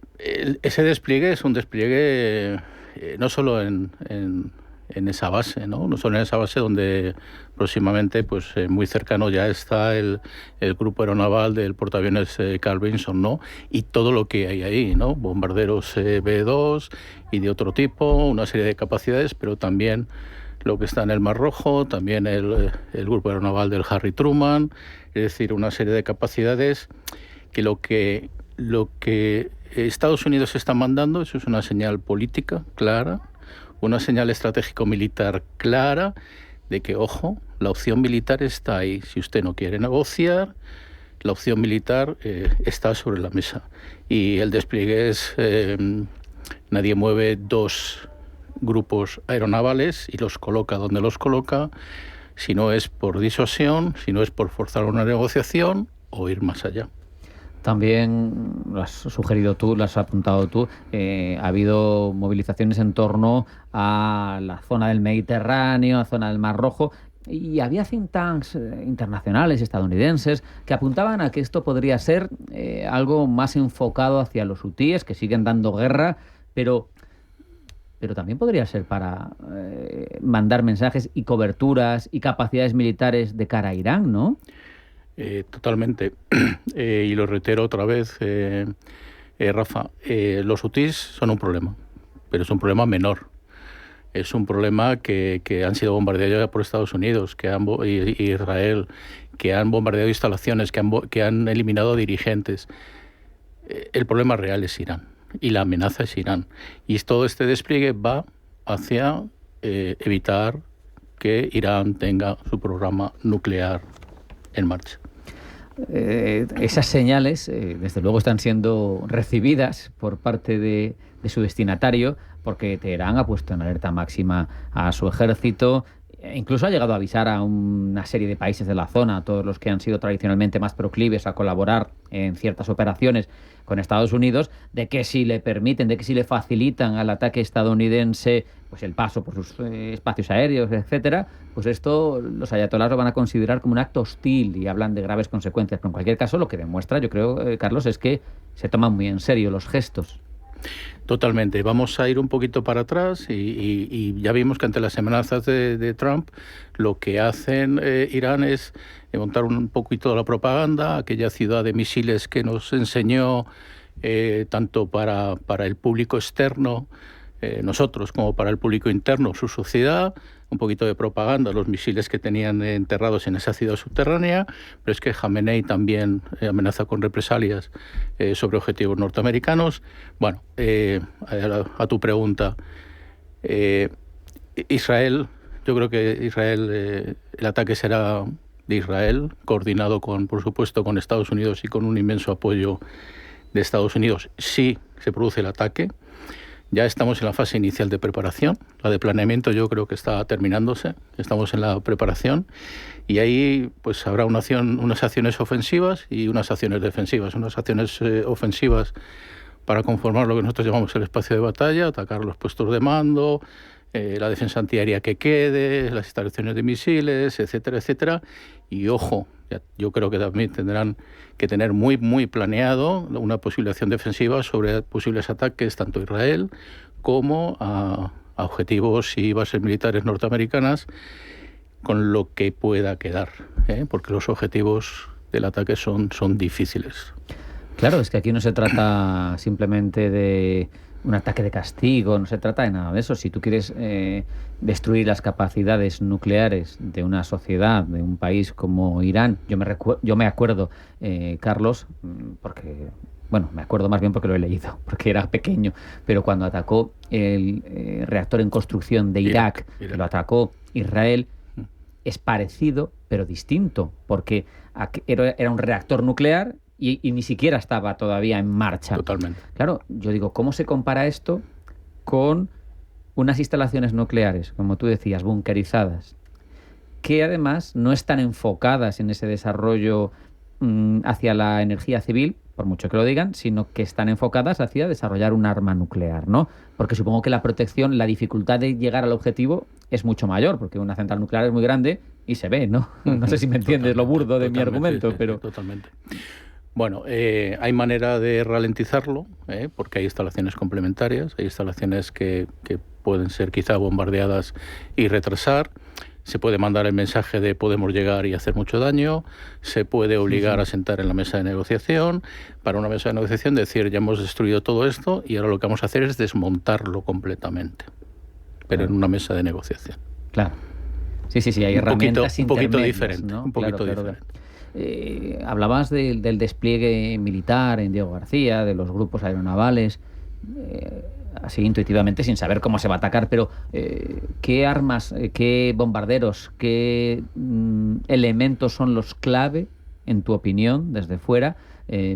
despliegue es un despliegue no solo en esa base, no solo en esa base donde próximamente, pues muy cercano ya está el grupo aeronaval del portaaviones Carl Vinson, ¿no? Y todo lo que hay ahí, ¿no? Bombarderos B-2 y de otro tipo, una serie de capacidades, pero también lo que está en el Mar Rojo, también el grupo aeronaval del Harry Truman, es decir, una serie de capacidades que lo que Estados Unidos está mandando, eso es una señal política clara, una señal estratégico-militar clara de que, ojo, la opción militar está ahí. Si usted no quiere negociar, la opción militar está sobre la mesa. Y el despliegue es, nadie mueve dos grupos aeronavales y los coloca donde los coloca, si no es por disuasión, si no es por forzar una negociación o ir más allá. También lo has sugerido tú, lo has apuntado tú, ha habido movilizaciones en torno a la zona del Mediterráneo, a la zona del Mar Rojo, y había think tanks internacionales, estadounidenses, que apuntaban a que esto podría ser algo más enfocado hacia los hutíes, que siguen dando guerra, pero también podría ser para mandar mensajes y coberturas y capacidades militares de cara a Irán, ¿no? Totalmente. Y lo reitero otra vez, Rafa, los hutíes son un problema, pero es un problema menor. Es un problema que han sido bombardeados ya por Estados Unidos, y Israel, que han bombardeado instalaciones, que han eliminado dirigentes. El problema real es Irán y la amenaza es Irán. Y todo este despliegue va hacia evitar que Irán tenga su programa nuclear en marcha. esas señales, desde luego, están siendo recibidas por parte de su destinatario, porque Teherán ha puesto en alerta máxima a su ejército. Incluso ha llegado a avisar a una serie de países de la zona, todos los que han sido tradicionalmente más proclives a colaborar en ciertas operaciones con Estados Unidos, de que si le permiten, de que si le facilitan al ataque estadounidense pues el paso por sus espacios aéreos, etcétera, pues esto los ayatolás lo van a considerar como un acto hostil y hablan de graves consecuencias. Pero en cualquier caso, lo que demuestra, yo creo, Carlos, es que se toman muy en serio los gestos. Totalmente. Vamos a ir un poquito para atrás y ya vimos que ante las amenazas de Trump, lo que hacen Irán es montar un poquito la propaganda, aquella ciudad de misiles que nos enseñó tanto para el público externo, nosotros, como para el público interno, su sociedad, un poquito de propaganda, los misiles que tenían enterrados en esa ciudad subterránea, pero es que Jamenei también amenaza con represalias sobre objetivos norteamericanos. Bueno, a tu pregunta, Israel, yo creo que Israel, el ataque será de Israel, coordinado por supuesto, con Estados Unidos y con un inmenso apoyo de Estados Unidos, si se produce el ataque. Ya estamos en la fase inicial de preparación. La de planeamiento yo creo que está terminándose. Estamos en la preparación y ahí pues habrá unas acciones ofensivas y unas acciones defensivas. Unas acciones ofensivas para conformar lo que nosotros llamamos el espacio de batalla, atacar los puestos de mando, la defensa antiaérea que quede, las instalaciones de misiles, etcétera, etcétera. Y ojo, yo creo que también tendrán que tener muy, muy planeado una posible acción defensiva sobre posibles ataques tanto a Israel como a objetivos y bases militares norteamericanas, con lo que pueda quedar, porque los objetivos del ataque son difíciles. Claro, es que aquí no se trata simplemente de un ataque de castigo, no se trata de nada de eso. Si tú quieres destruir las capacidades nucleares de una sociedad, de un país como Irán, yo me acuerdo, Carlos, porque, bueno, me acuerdo más bien porque lo he leído, porque era pequeño, pero cuando atacó el reactor en construcción de Irak, que lo atacó Israel, es parecido, pero distinto, porque era un reactor nuclear y ni siquiera estaba todavía en marcha. Totalmente. Claro, yo digo, ¿cómo se compara esto con unas instalaciones nucleares, como tú decías, bunkerizadas, que además no están enfocadas en ese desarrollo hacia la energía civil, por mucho que lo digan, sino que están enfocadas hacia desarrollar un arma nuclear, ¿no? Porque supongo que la protección, la dificultad de llegar al objetivo es mucho mayor, porque una central nuclear es muy grande y se ve, ¿no? No sé si me entiendes lo burdo de mi argumento, sí, pero... Totalmente. Bueno, hay manera de ralentizarlo, porque hay instalaciones complementarias, hay instalaciones que pueden ser quizá bombardeadas y retrasar. Se puede mandar el mensaje de podemos llegar y hacer mucho daño, se puede obligar a sentar en la mesa de negociación, para una mesa de negociación decir ya hemos destruido todo esto y ahora lo que vamos a hacer es desmontarlo completamente, pero en una mesa de negociación. Claro. Sí, hay herramientas un poquito intermedias, diferente, ¿no? Un poquito Claro. diferente. Hablabas del despliegue militar en Diego García, de los grupos aeronavales, así intuitivamente, sin saber cómo se va a atacar, pero ¿qué armas, qué bombarderos, qué elementos son los clave, en tu opinión, desde fuera,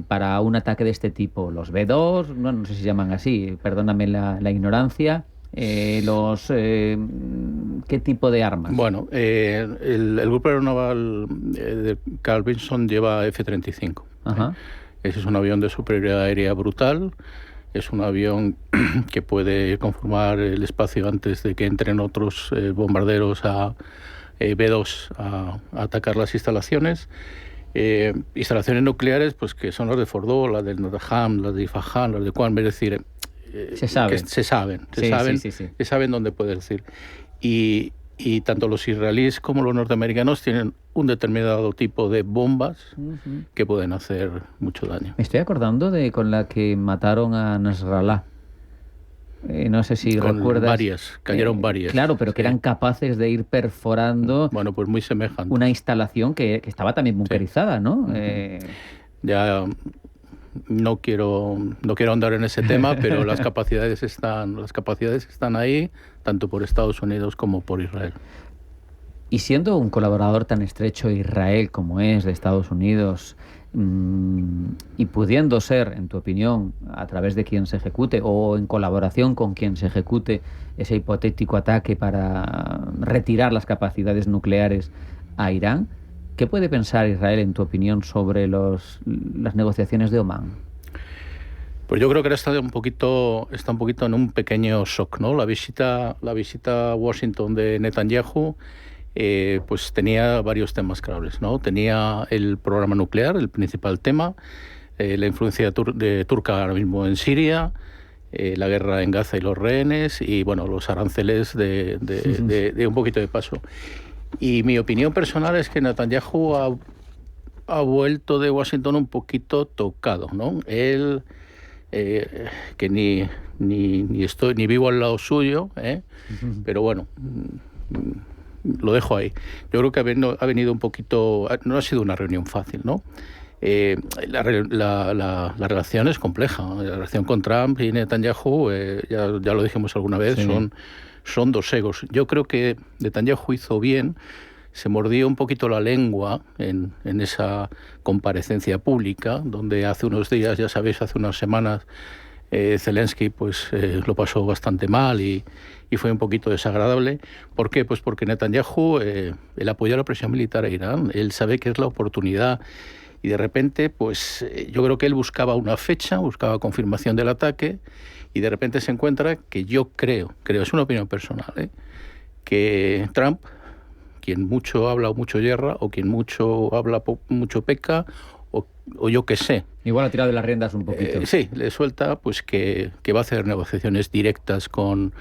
para un ataque de este tipo? ¿Los B-2? No sé si se llaman así, perdóname la ignorancia. ¿Qué tipo de armas? Bueno, el grupo aeronaval de Carl Vinson lleva F-35. Ajá. Ese es un avión de superioridad aérea brutal. Es un avión que puede conformar el espacio antes de que entren otros bombarderos B-2 a atacar las instalaciones. Instalaciones nucleares, pues que son las de Fordow, las de Natanz, las de Isfahan, las de Qom, es decir, se saben dónde puede decir. Y tanto los israelíes como los norteamericanos tienen un determinado tipo de bombas que pueden hacer mucho daño. Me estoy acordando de con la que mataron a Nasrallah. No sé si recuerdas. Cayeron varias. Claro, pero que eran capaces de ir perforando. Bueno, pues muy semejante. Una instalación que estaba también bunkerizada, ¿no? Ya no quiero ahondar en ese tema, pero las capacidades están ahí, tanto por Estados Unidos como por Israel. Y siendo un colaborador tan estrecho Israel como es de Estados Unidos, y pudiendo ser, en tu opinión, a través de quien se ejecute o en colaboración con quien se ejecute ese hipotético ataque para retirar las capacidades nucleares a Irán, ¿qué puede pensar Israel, en tu opinión, sobre las negociaciones de Omán? Pues yo creo que ahora está un poquito en un pequeño shock, ¿no? La visita a Washington de Netanyahu pues tenía varios temas claves, ¿no? Tenía el programa nuclear, el principal tema, la influencia turca ahora mismo en Siria, la guerra en Gaza y los rehenes, y bueno, los aranceles de un poquito de paso. Y mi opinión personal es que Netanyahu ha vuelto de Washington un poquito tocado, ¿no? Él, que ni vivo al lado suyo, pero bueno, lo dejo ahí. Yo creo que ha venido un poquito... No ha sido una reunión fácil, ¿no? La relación es compleja. La relación con Trump y Netanyahu, ya lo dijimos alguna vez, sí, son dos egos. Yo creo que Netanyahu hizo bien, se mordió un poquito la lengua en esa comparecencia pública, donde hace unos días, ya sabéis, hace unas semanas, Zelensky pues lo pasó bastante mal y fue un poquito desagradable. ¿Por qué? Pues porque Netanyahu, él apoya la presión militar a Irán, él sabe que es la oportunidad, y de repente pues yo creo que él buscaba una fecha, buscaba confirmación del ataque, y de repente se encuentra que yo creo, es una opinión personal, que Trump, quien mucho habla o mucho yerra, o quien mucho habla mucho peca, o yo qué sé. Igual ha tirado de las riendas un poquito. Sí, le suelta pues que va a hacer negociaciones directas con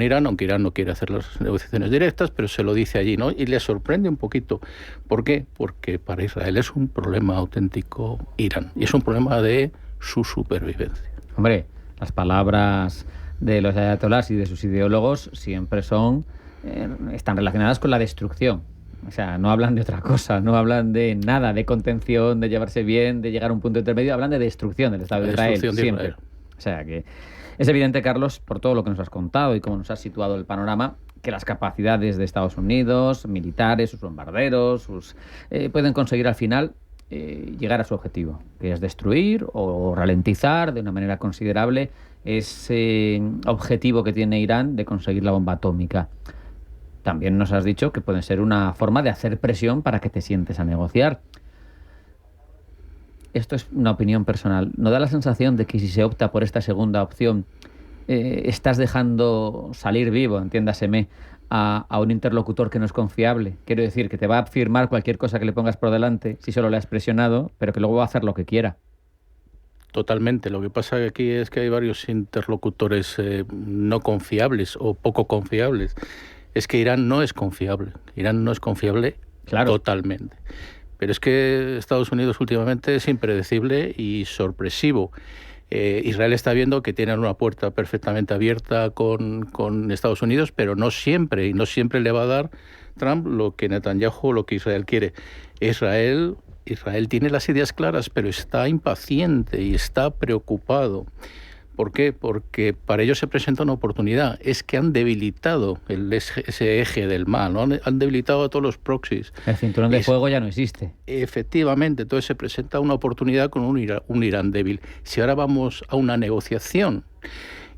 Irán, aunque Irán no quiere hacer las negociaciones directas, pero se lo dice allí, ¿no? Y le sorprende un poquito. ¿Por qué? Porque para Israel es un problema auténtico Irán, y es un problema de su supervivencia. Hombre, las palabras de los ayatolás y de sus ideólogos siempre están relacionadas con la destrucción. O sea, no hablan de otra cosa, no hablan de nada, de contención, de llevarse bien, de llegar a un punto intermedio, hablan de destrucción del Estado de Israel, siempre. Israel. O sea que es evidente, Carlos, por todo lo que nos has contado y cómo nos has situado el panorama, que las capacidades de Estados Unidos, militares, sus bombarderos, pueden conseguir al final llegar a su objetivo, que es destruir o ralentizar de una manera considerable ese objetivo que tiene Irán de conseguir la bomba atómica. También nos has dicho que puede ser una forma de hacer presión para que te sientes a negociar. Esto es una opinión personal. ¿No da la sensación de que si se opta por esta segunda opción, estás dejando salir vivo, entiéndaseme, a un interlocutor que no es confiable? Quiero decir, que te va a firmar cualquier cosa que le pongas por delante si solo le has presionado, pero que luego va a hacer lo que quiera. Totalmente. Lo que pasa aquí es que hay varios interlocutores no confiables o poco confiables. Es que Irán no es confiable. Irán no es confiable, claro, totalmente. Pero es que Estados Unidos últimamente es impredecible y sorpresivo. Israel está viendo que tienen una puerta perfectamente abierta con Estados Unidos, pero no siempre, y no siempre le va a dar Trump lo que Netanyahu, lo que Israel quiere. Israel tiene las ideas claras, pero está impaciente y está preocupado. ¿Por qué? Porque para ellos se presenta una oportunidad. Es que han debilitado ese eje del mal, ¿no? Han debilitado a todos los proxies. El cinturón de fuego ya no existe. Efectivamente, entonces se presenta una oportunidad con un Irán débil. Si ahora vamos a una negociación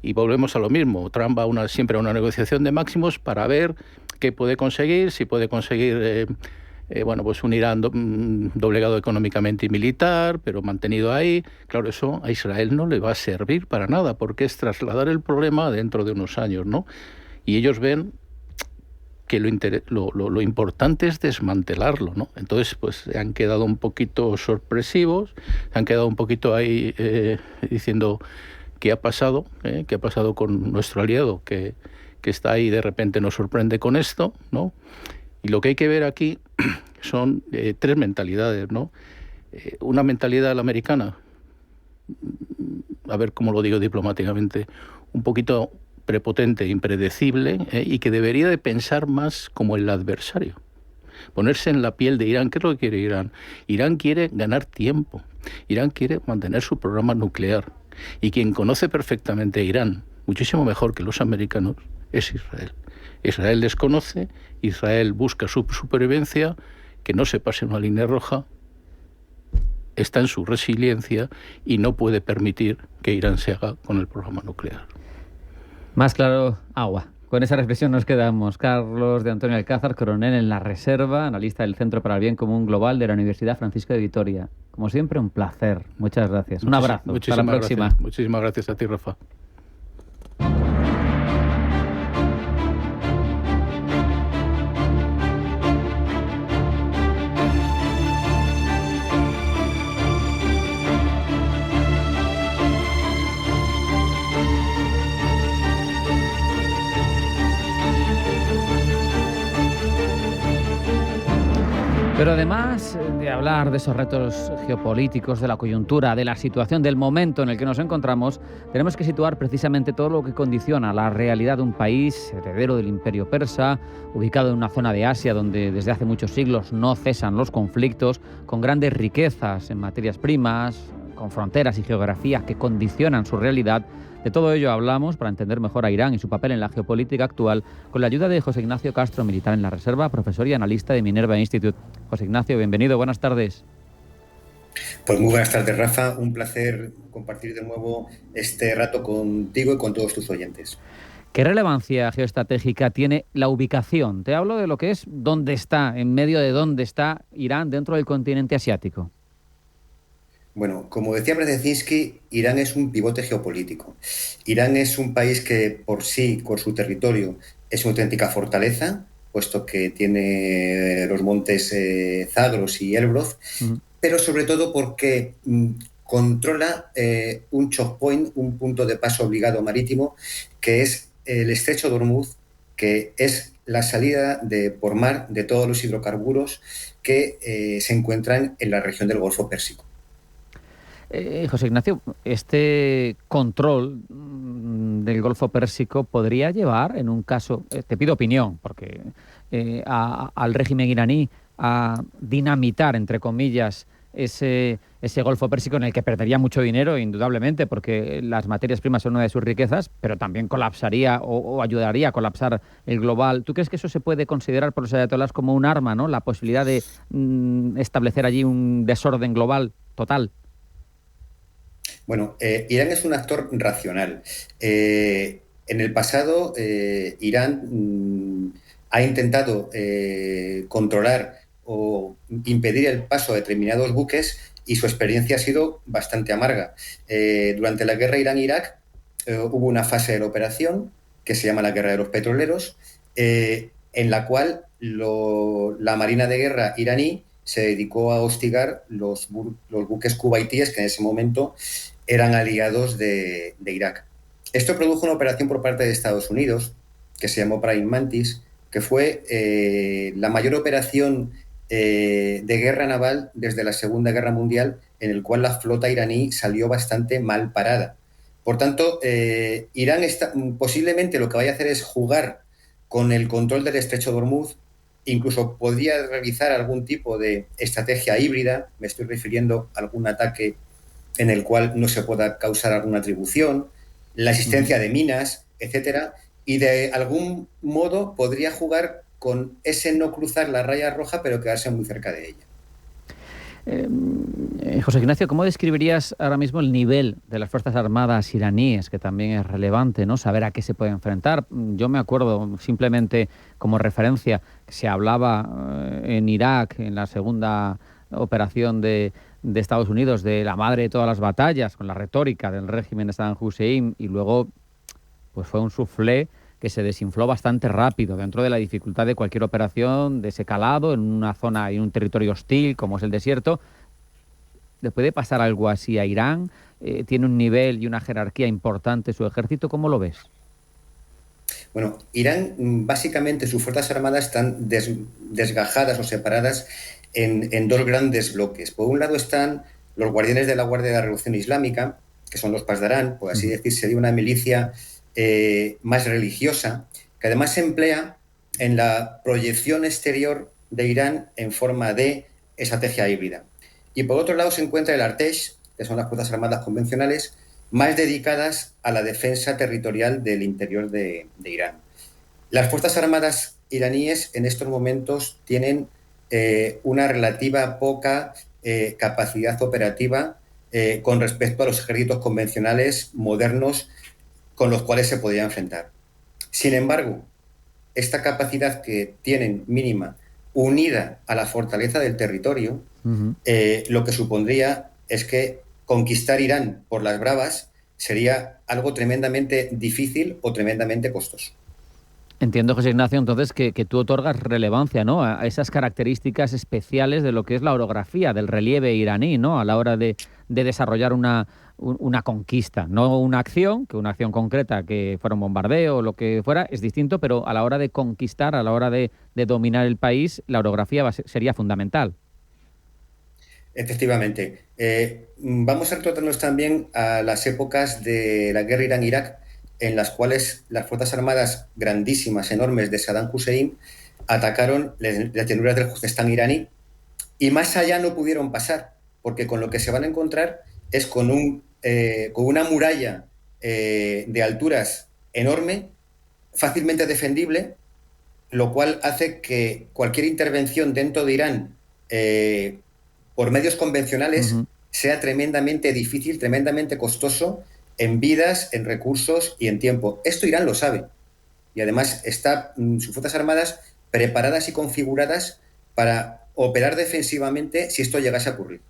y volvemos a lo mismo, Trump va siempre a una negociación de máximos para ver qué puede conseguir, si puede conseguir... pues un Irán doblegado económicamente y militar, pero mantenido ahí. Claro, eso a Israel no le va a servir para nada, porque es trasladar el problema dentro de unos años, ¿no? Y ellos ven que lo importante es desmantelarlo, ¿no? Entonces, pues se han quedado un poquito sorpresivos, se han quedado un poquito ahí diciendo qué ha pasado con nuestro aliado, que está ahí y de repente nos sorprende con esto, ¿no? Y lo que hay que ver aquí son tres mentalidades, ¿no? Una mentalidad la americana, a ver cómo lo digo diplomáticamente, un poquito prepotente, impredecible, y que debería de pensar más como el adversario. Ponerse en la piel de Irán. ¿Qué es lo que quiere Irán? Irán quiere ganar tiempo. Irán quiere mantener su programa nuclear. Y quien conoce perfectamente a Irán, muchísimo mejor que los americanos, es Israel. Israel desconoce, Israel busca su supervivencia, que no se pase una línea roja, está en su resiliencia y no puede permitir que Irán se haga con el programa nuclear. Más claro, agua. Con esa reflexión nos quedamos. Carlos de Antonio Alcázar, coronel en la Reserva, analista del Centro para el Bien Común Global de la Universidad Francisco de Vitoria. Como siempre, un placer. Muchas gracias. Un abrazo. Hasta la próxima. Gracias. Muchísimas gracias a ti, Rafa. Pero además de hablar de esos retos geopolíticos, de la coyuntura, de la situación, del momento en el que nos encontramos, tenemos que situar precisamente todo lo que condiciona la realidad de un país heredero del Imperio Persa, ubicado en una zona de Asia donde desde hace muchos siglos no cesan los conflictos, con grandes riquezas en materias primas, con fronteras y geografías que condicionan su realidad. De todo ello hablamos para entender mejor a Irán y su papel en la geopolítica actual con la ayuda de José Ignacio Castro, militar en la Reserva, profesor y analista de Minerva Institute. José Ignacio, bienvenido, buenas tardes. Pues muy buenas tardes, Rafa. Un placer compartir de nuevo este rato contigo y con todos tus oyentes. ¿Qué relevancia geoestratégica tiene la ubicación? Te hablo de lo que es dónde está, en medio de dónde está Irán dentro del continente asiático. Bueno, como decía Brzezinski, Irán es un pivote geopolítico. Irán es un país que por sí, con su territorio, es una auténtica fortaleza, puesto que tiene los montes Zagros y Elbruz, pero sobre todo porque controla un choke point, un punto de paso obligado marítimo, que es el estrecho de Hormuz, que es la salida por mar de todos los hidrocarburos que se encuentran en la región del Golfo Pérsico. José Ignacio, este control del Golfo Pérsico podría llevar, en un caso, te pido opinión, porque al régimen iraní a dinamitar, entre comillas, ese Golfo Pérsico en el que perdería mucho dinero, indudablemente, porque las materias primas son una de sus riquezas, pero también colapsaría o ayudaría a colapsar el global. ¿Tú crees que eso se puede considerar por los ayatolás como un arma, ¿no? La posibilidad de establecer allí un desorden global total. Bueno, Irán es un actor racional. En el pasado, Irán ha intentado controlar o impedir el paso de determinados buques y su experiencia ha sido bastante amarga. Durante la guerra Irán-Irak hubo una fase de la operación que se llama la Guerra de los Petroleros, en la cual la Marina de Guerra iraní se dedicó a hostigar los buques cubaitíes que en ese momento eran aliados de Irak. Esto produjo una operación por parte de Estados Unidos, que se llamó Praying Mantis, que fue la mayor operación de guerra naval desde la Segunda Guerra Mundial, en el cual la flota iraní salió bastante mal parada. Por tanto, Irán posiblemente lo que vaya a hacer es jugar con el control del estrecho de Hormuz, incluso podría realizar algún tipo de estrategia híbrida, me estoy refiriendo a algún ataque en el cual no se pueda causar alguna atribución, la existencia de minas, etcétera, y de algún modo podría jugar con ese no cruzar la raya roja, pero quedarse muy cerca de ella. José Ignacio, ¿cómo describirías ahora mismo el nivel de las Fuerzas Armadas iraníes, que también es relevante, ¿no? Saber a qué se puede enfrentar? Yo me acuerdo, simplemente como referencia, que se hablaba en Irak, en la segunda operación de Estados Unidos, de la madre de todas las batallas, con la retórica del régimen de Saddam Hussein, y luego pues fue un soufflé que se desinfló bastante rápido dentro de la dificultad de cualquier operación de ese calado en una zona, en un territorio hostil como es el desierto. ¿Le puede pasar algo así a Irán? ¿Tiene un nivel y una jerarquía importante su ejército? ¿Cómo lo ves? Bueno, Irán, básicamente sus fuerzas armadas están desgajadas o separadas en dos grandes bloques. Por un lado están los guardianes de la Guardia de la Revolución Islámica, que son los Pasdarán, por así decir, sería una milicia más religiosa, que además se emplea en la proyección exterior de Irán en forma de estrategia híbrida. Y por otro lado se encuentra el Artesh, que son las fuerzas armadas convencionales, más dedicadas a la defensa territorial del interior de Irán. Las Fuerzas Armadas iraníes en estos momentos tienen una relativa poca capacidad operativa con respecto a los ejércitos convencionales modernos con los cuales se podría enfrentar. Sin embargo, esta capacidad que tienen mínima, unida a la fortaleza del territorio, lo que supondría es que conquistar Irán por las bravas sería algo tremendamente difícil o tremendamente costoso. Entiendo, José Ignacio, entonces que tú otorgas relevancia, ¿no?, a esas características especiales de lo que es la orografía, del relieve iraní, ¿no?, a la hora de desarrollar una conquista, no una acción concreta que fuera un bombardeo o lo que fuera, es distinto, pero a la hora de conquistar, a la hora de dominar el país, la orografía sería fundamental. Efectivamente. Vamos a retrotraernos también a las épocas de la guerra Irán-Irak, en las cuales las fuerzas armadas grandísimas, enormes de Saddam Hussein atacaron las llanuras del Juzestán iraní y más allá no pudieron pasar, porque con lo que se van a encontrar es con una muralla de alturas enorme, fácilmente defendible, lo cual hace que cualquier intervención dentro de Irán por medios convencionales sea tremendamente difícil, tremendamente costoso en vidas, en recursos y en tiempo. Esto Irán lo sabe. Y además está sus fuerzas armadas preparadas y configuradas para operar defensivamente si esto llegase a ocurrir.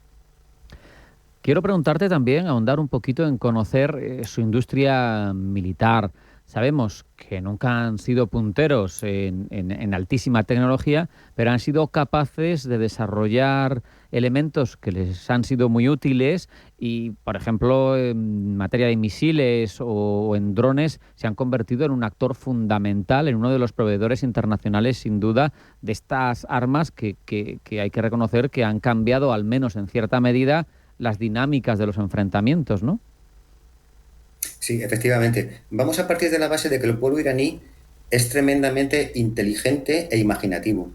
Quiero preguntarte también, ahondar un poquito en conocer su industria militar. Sabemos que nunca han sido punteros en altísima tecnología, pero han sido capaces de desarrollar elementos que les han sido muy útiles y, por ejemplo, en materia de misiles o en drones, se han convertido en un actor fundamental, en uno de los proveedores internacionales, sin duda, de estas armas que hay que reconocer que han cambiado, al menos en cierta medida, las dinámicas de los enfrentamientos, ¿no? Sí, efectivamente. Vamos a partir de la base de que el pueblo iraní es tremendamente inteligente e imaginativo.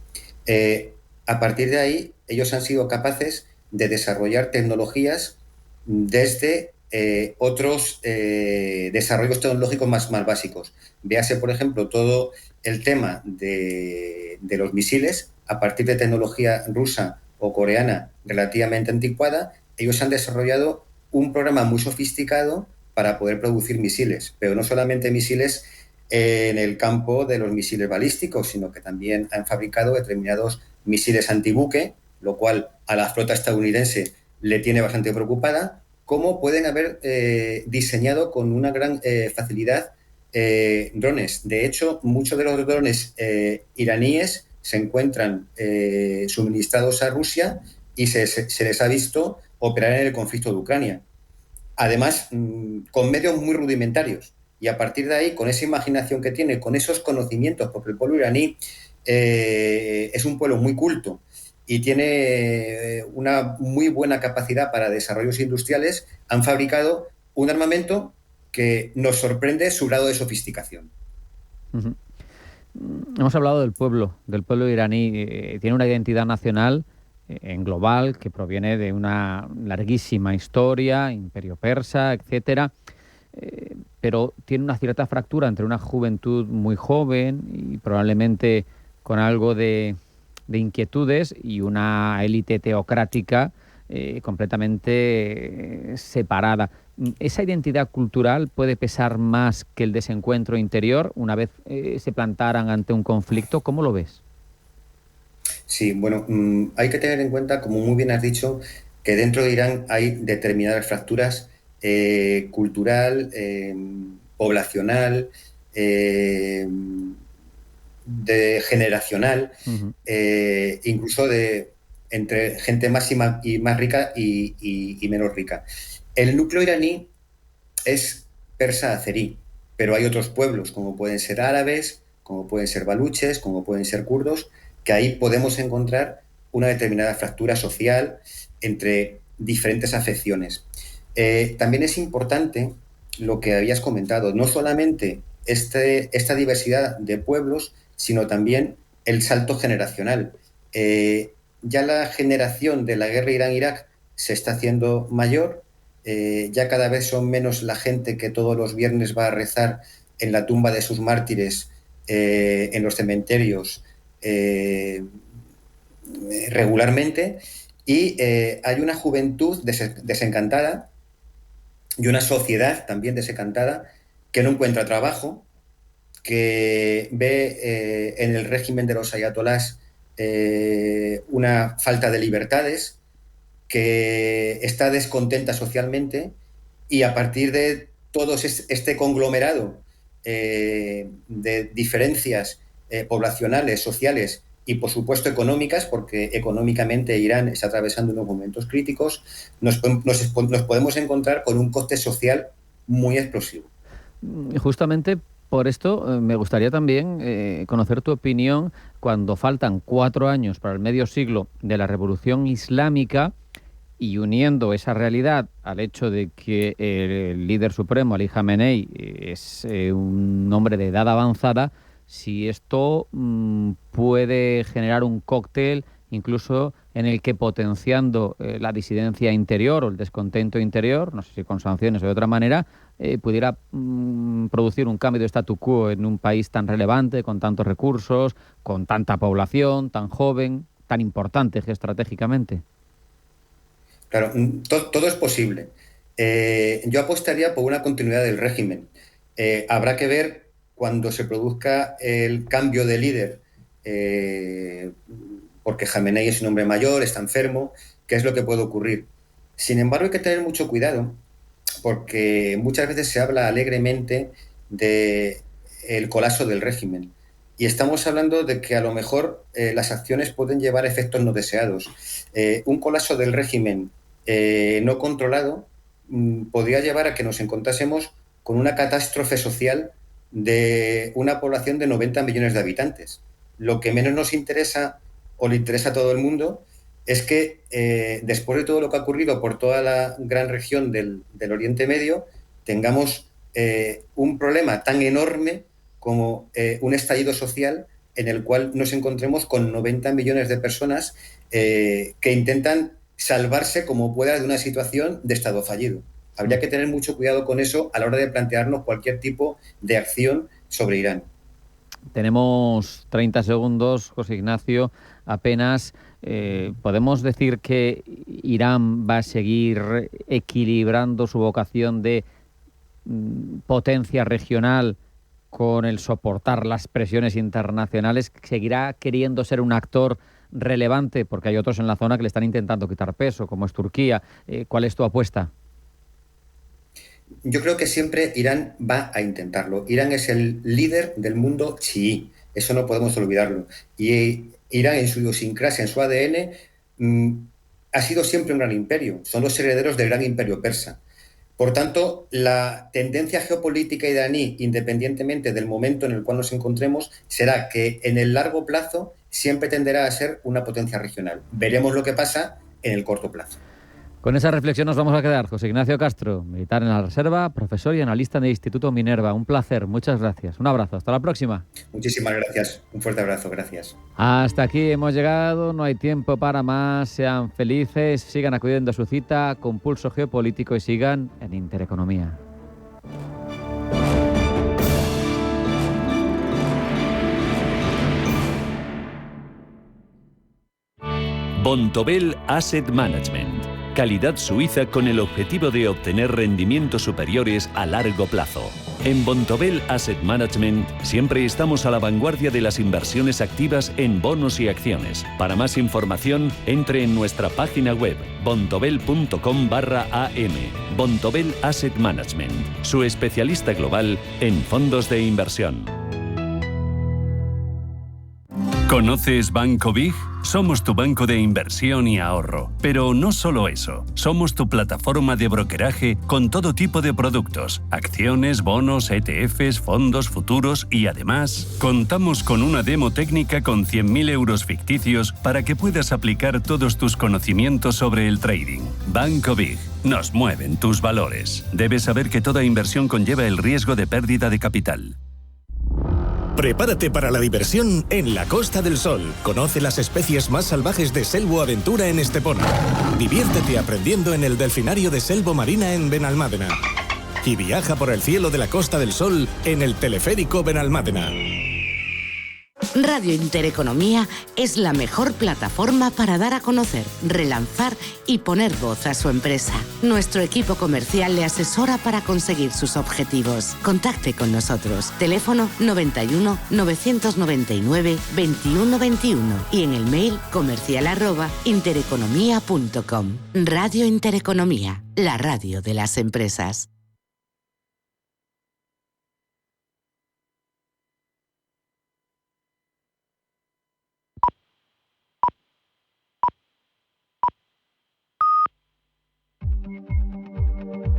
A partir de ahí, ellos han sido capaces de desarrollar tecnologías desde otros desarrollos tecnológicos más básicos. Véase, por ejemplo, todo el tema de los misiles, a partir de tecnología rusa o coreana relativamente anticuada, ellos han desarrollado un programa muy sofisticado para poder producir misiles, pero no solamente misiles en el campo de los misiles balísticos, sino que también han fabricado determinados misiles antibuque, lo cual a la flota estadounidense le tiene bastante preocupada, como pueden haber diseñado con una gran facilidad drones. De hecho, muchos de los drones iraníes se encuentran suministrados a Rusia y se les ha visto operar en el conflicto de Ucrania. Además, con medios muy rudimentarios. Y a partir de ahí, con esa imaginación que tiene, con esos conocimientos, porque el pueblo iraní es un pueblo muy culto y tiene una muy buena capacidad para desarrollos industriales, han fabricado un armamento que nos sorprende su grado de sofisticación. Hemos hablado del pueblo iraní. Tiene una identidad nacional en global que proviene de una larguísima historia, imperio persa, etcétera, pero tiene una cierta fractura entre una juventud muy joven y probablemente con algo de inquietudes y una élite teocrática completamente separada. ¿Esa identidad cultural puede pesar más que el desencuentro interior una vez se plantaran ante un conflicto? ¿Cómo lo ves? Sí, bueno, hay que tener en cuenta, como muy bien has dicho, que dentro de Irán hay determinadas fracturas cultural, poblacional, generacional, incluso entre gente más rica y menos rica. El núcleo iraní es persa azerí, pero hay otros pueblos, como pueden ser árabes, como pueden ser baluches, como pueden ser kurdos, que ahí podemos encontrar una determinada fractura social entre diferentes afecciones. También es importante lo que habías comentado, no solamente esta diversidad de pueblos, sino también el salto generacional. Ya la generación de la guerra Irán-Irak se está haciendo mayor, ya cada vez son menos la gente que todos los viernes va a rezar en la tumba de sus mártires en los cementerios regularmente, y hay una juventud desencantada y una sociedad también desencantada que no encuentra trabajo, que ve en el régimen de los ayatolás una falta de libertades, que está descontenta socialmente, y a partir de todo este conglomerado de diferencias poblacionales, sociales y, por supuesto, económicas, porque económicamente Irán está atravesando unos momentos críticos, nos podemos encontrar con un coste social muy explosivo. Justamente por esto me gustaría también conocer tu opinión cuando faltan 4 años para el medio siglo de la Revolución Islámica, y uniendo esa realidad al hecho de que el líder supremo, Ali Khamenei, es un hombre de edad avanzada, si esto puede generar un cóctel incluso en el que, potenciando la disidencia interior o el descontento interior, no sé si con sanciones o de otra manera, pudiera producir un cambio de statu quo en un país tan relevante, con tantos recursos, con tanta población, tan joven, tan importante geoestratégicamente. Claro, todo es posible. Yo apostaría por una continuidad del régimen. Habrá que ver cuando se produzca el cambio de líder, porque Khamenei es un hombre mayor, está enfermo, qué es lo que puede ocurrir. Sin embargo, hay que tener mucho cuidado, porque muchas veces se habla alegremente del colapso del régimen. Y estamos hablando de que a lo mejor las acciones pueden llevar efectos no deseados. Un colapso del régimen no controlado podría llevar a que nos encontrásemos con una catástrofe social de una población de 90 millones de habitantes. Lo que menos nos interesa, o le interesa a todo el mundo, es que después de todo lo que ha ocurrido por toda la gran región del Oriente Medio, tengamos un problema tan enorme como un estallido social en el cual nos encontremos con 90 millones de personas que intentan salvarse como pueda de una situación de estado fallido. Habría que tener mucho cuidado con eso a la hora de plantearnos cualquier tipo de acción sobre Irán. Tenemos 30 segundos, José Ignacio, apenas. ¿Podemos decir que Irán va a seguir equilibrando su vocación de potencia regional con el soportar las presiones internacionales? ¿Seguirá queriendo ser un actor relevante? Porque hay otros en la zona que le están intentando quitar peso, como es Turquía. ¿Cuál es tu apuesta? Yo creo que siempre Irán va a intentarlo. Irán es el líder del mundo chií, eso no podemos olvidarlo. Y Irán, en su idiosincrasia, en su ADN, ha sido siempre un gran imperio. Son los herederos del gran imperio persa. Por tanto, la tendencia geopolítica iraní, independientemente del momento en el cual nos encontremos, será que en el largo plazo siempre tenderá a ser una potencia regional. Veremos lo que pasa en el corto plazo. Con esa reflexión nos vamos a quedar. José Ignacio Castro, militar en la Reserva, profesor y analista en el Instituto Minerva. Un placer, muchas gracias. Un abrazo, hasta la próxima. Muchísimas gracias, un fuerte abrazo, gracias. Hasta aquí hemos llegado, no hay tiempo para más. Sean felices, sigan acudiendo a su cita con Pulso Geopolítico y sigan en Intereconomía. Bontobel Asset Management. Calidad suiza con el objetivo de obtener rendimientos superiores a largo plazo. En Bontobel Asset Management siempre estamos a la vanguardia de las inversiones activas en bonos y acciones. Para más información, entre en nuestra página web bontobel.com/am. Bontobel Asset Management, su especialista global en fondos de inversión. ¿Conoces Banco Big? Somos tu banco de inversión y ahorro. Pero no solo eso, somos tu plataforma de brokeraje con todo tipo de productos, acciones, bonos, ETFs, fondos, futuros y además contamos con una demo técnica con 100.000 euros ficticios para que puedas aplicar todos tus conocimientos sobre el trading. Banco Big. Nos mueven tus valores. Debes saber que toda inversión conlleva el riesgo de pérdida de capital. Prepárate para la diversión en la Costa del Sol. Conoce las especies más salvajes de Selvo Aventura en Estepona. Diviértete aprendiendo en el delfinario de Selvo Marina en Benalmádena. Y viaja por el cielo de la Costa del Sol en el teleférico Benalmádena. Radio Intereconomía es la mejor plataforma para dar a conocer, relanzar y poner voz a su empresa. Nuestro equipo comercial le asesora para conseguir sus objetivos. Contacte con nosotros. Teléfono 91 999 21 21 y en el mail comercial@intereconomia.com. Radio Intereconomía, la radio de las empresas.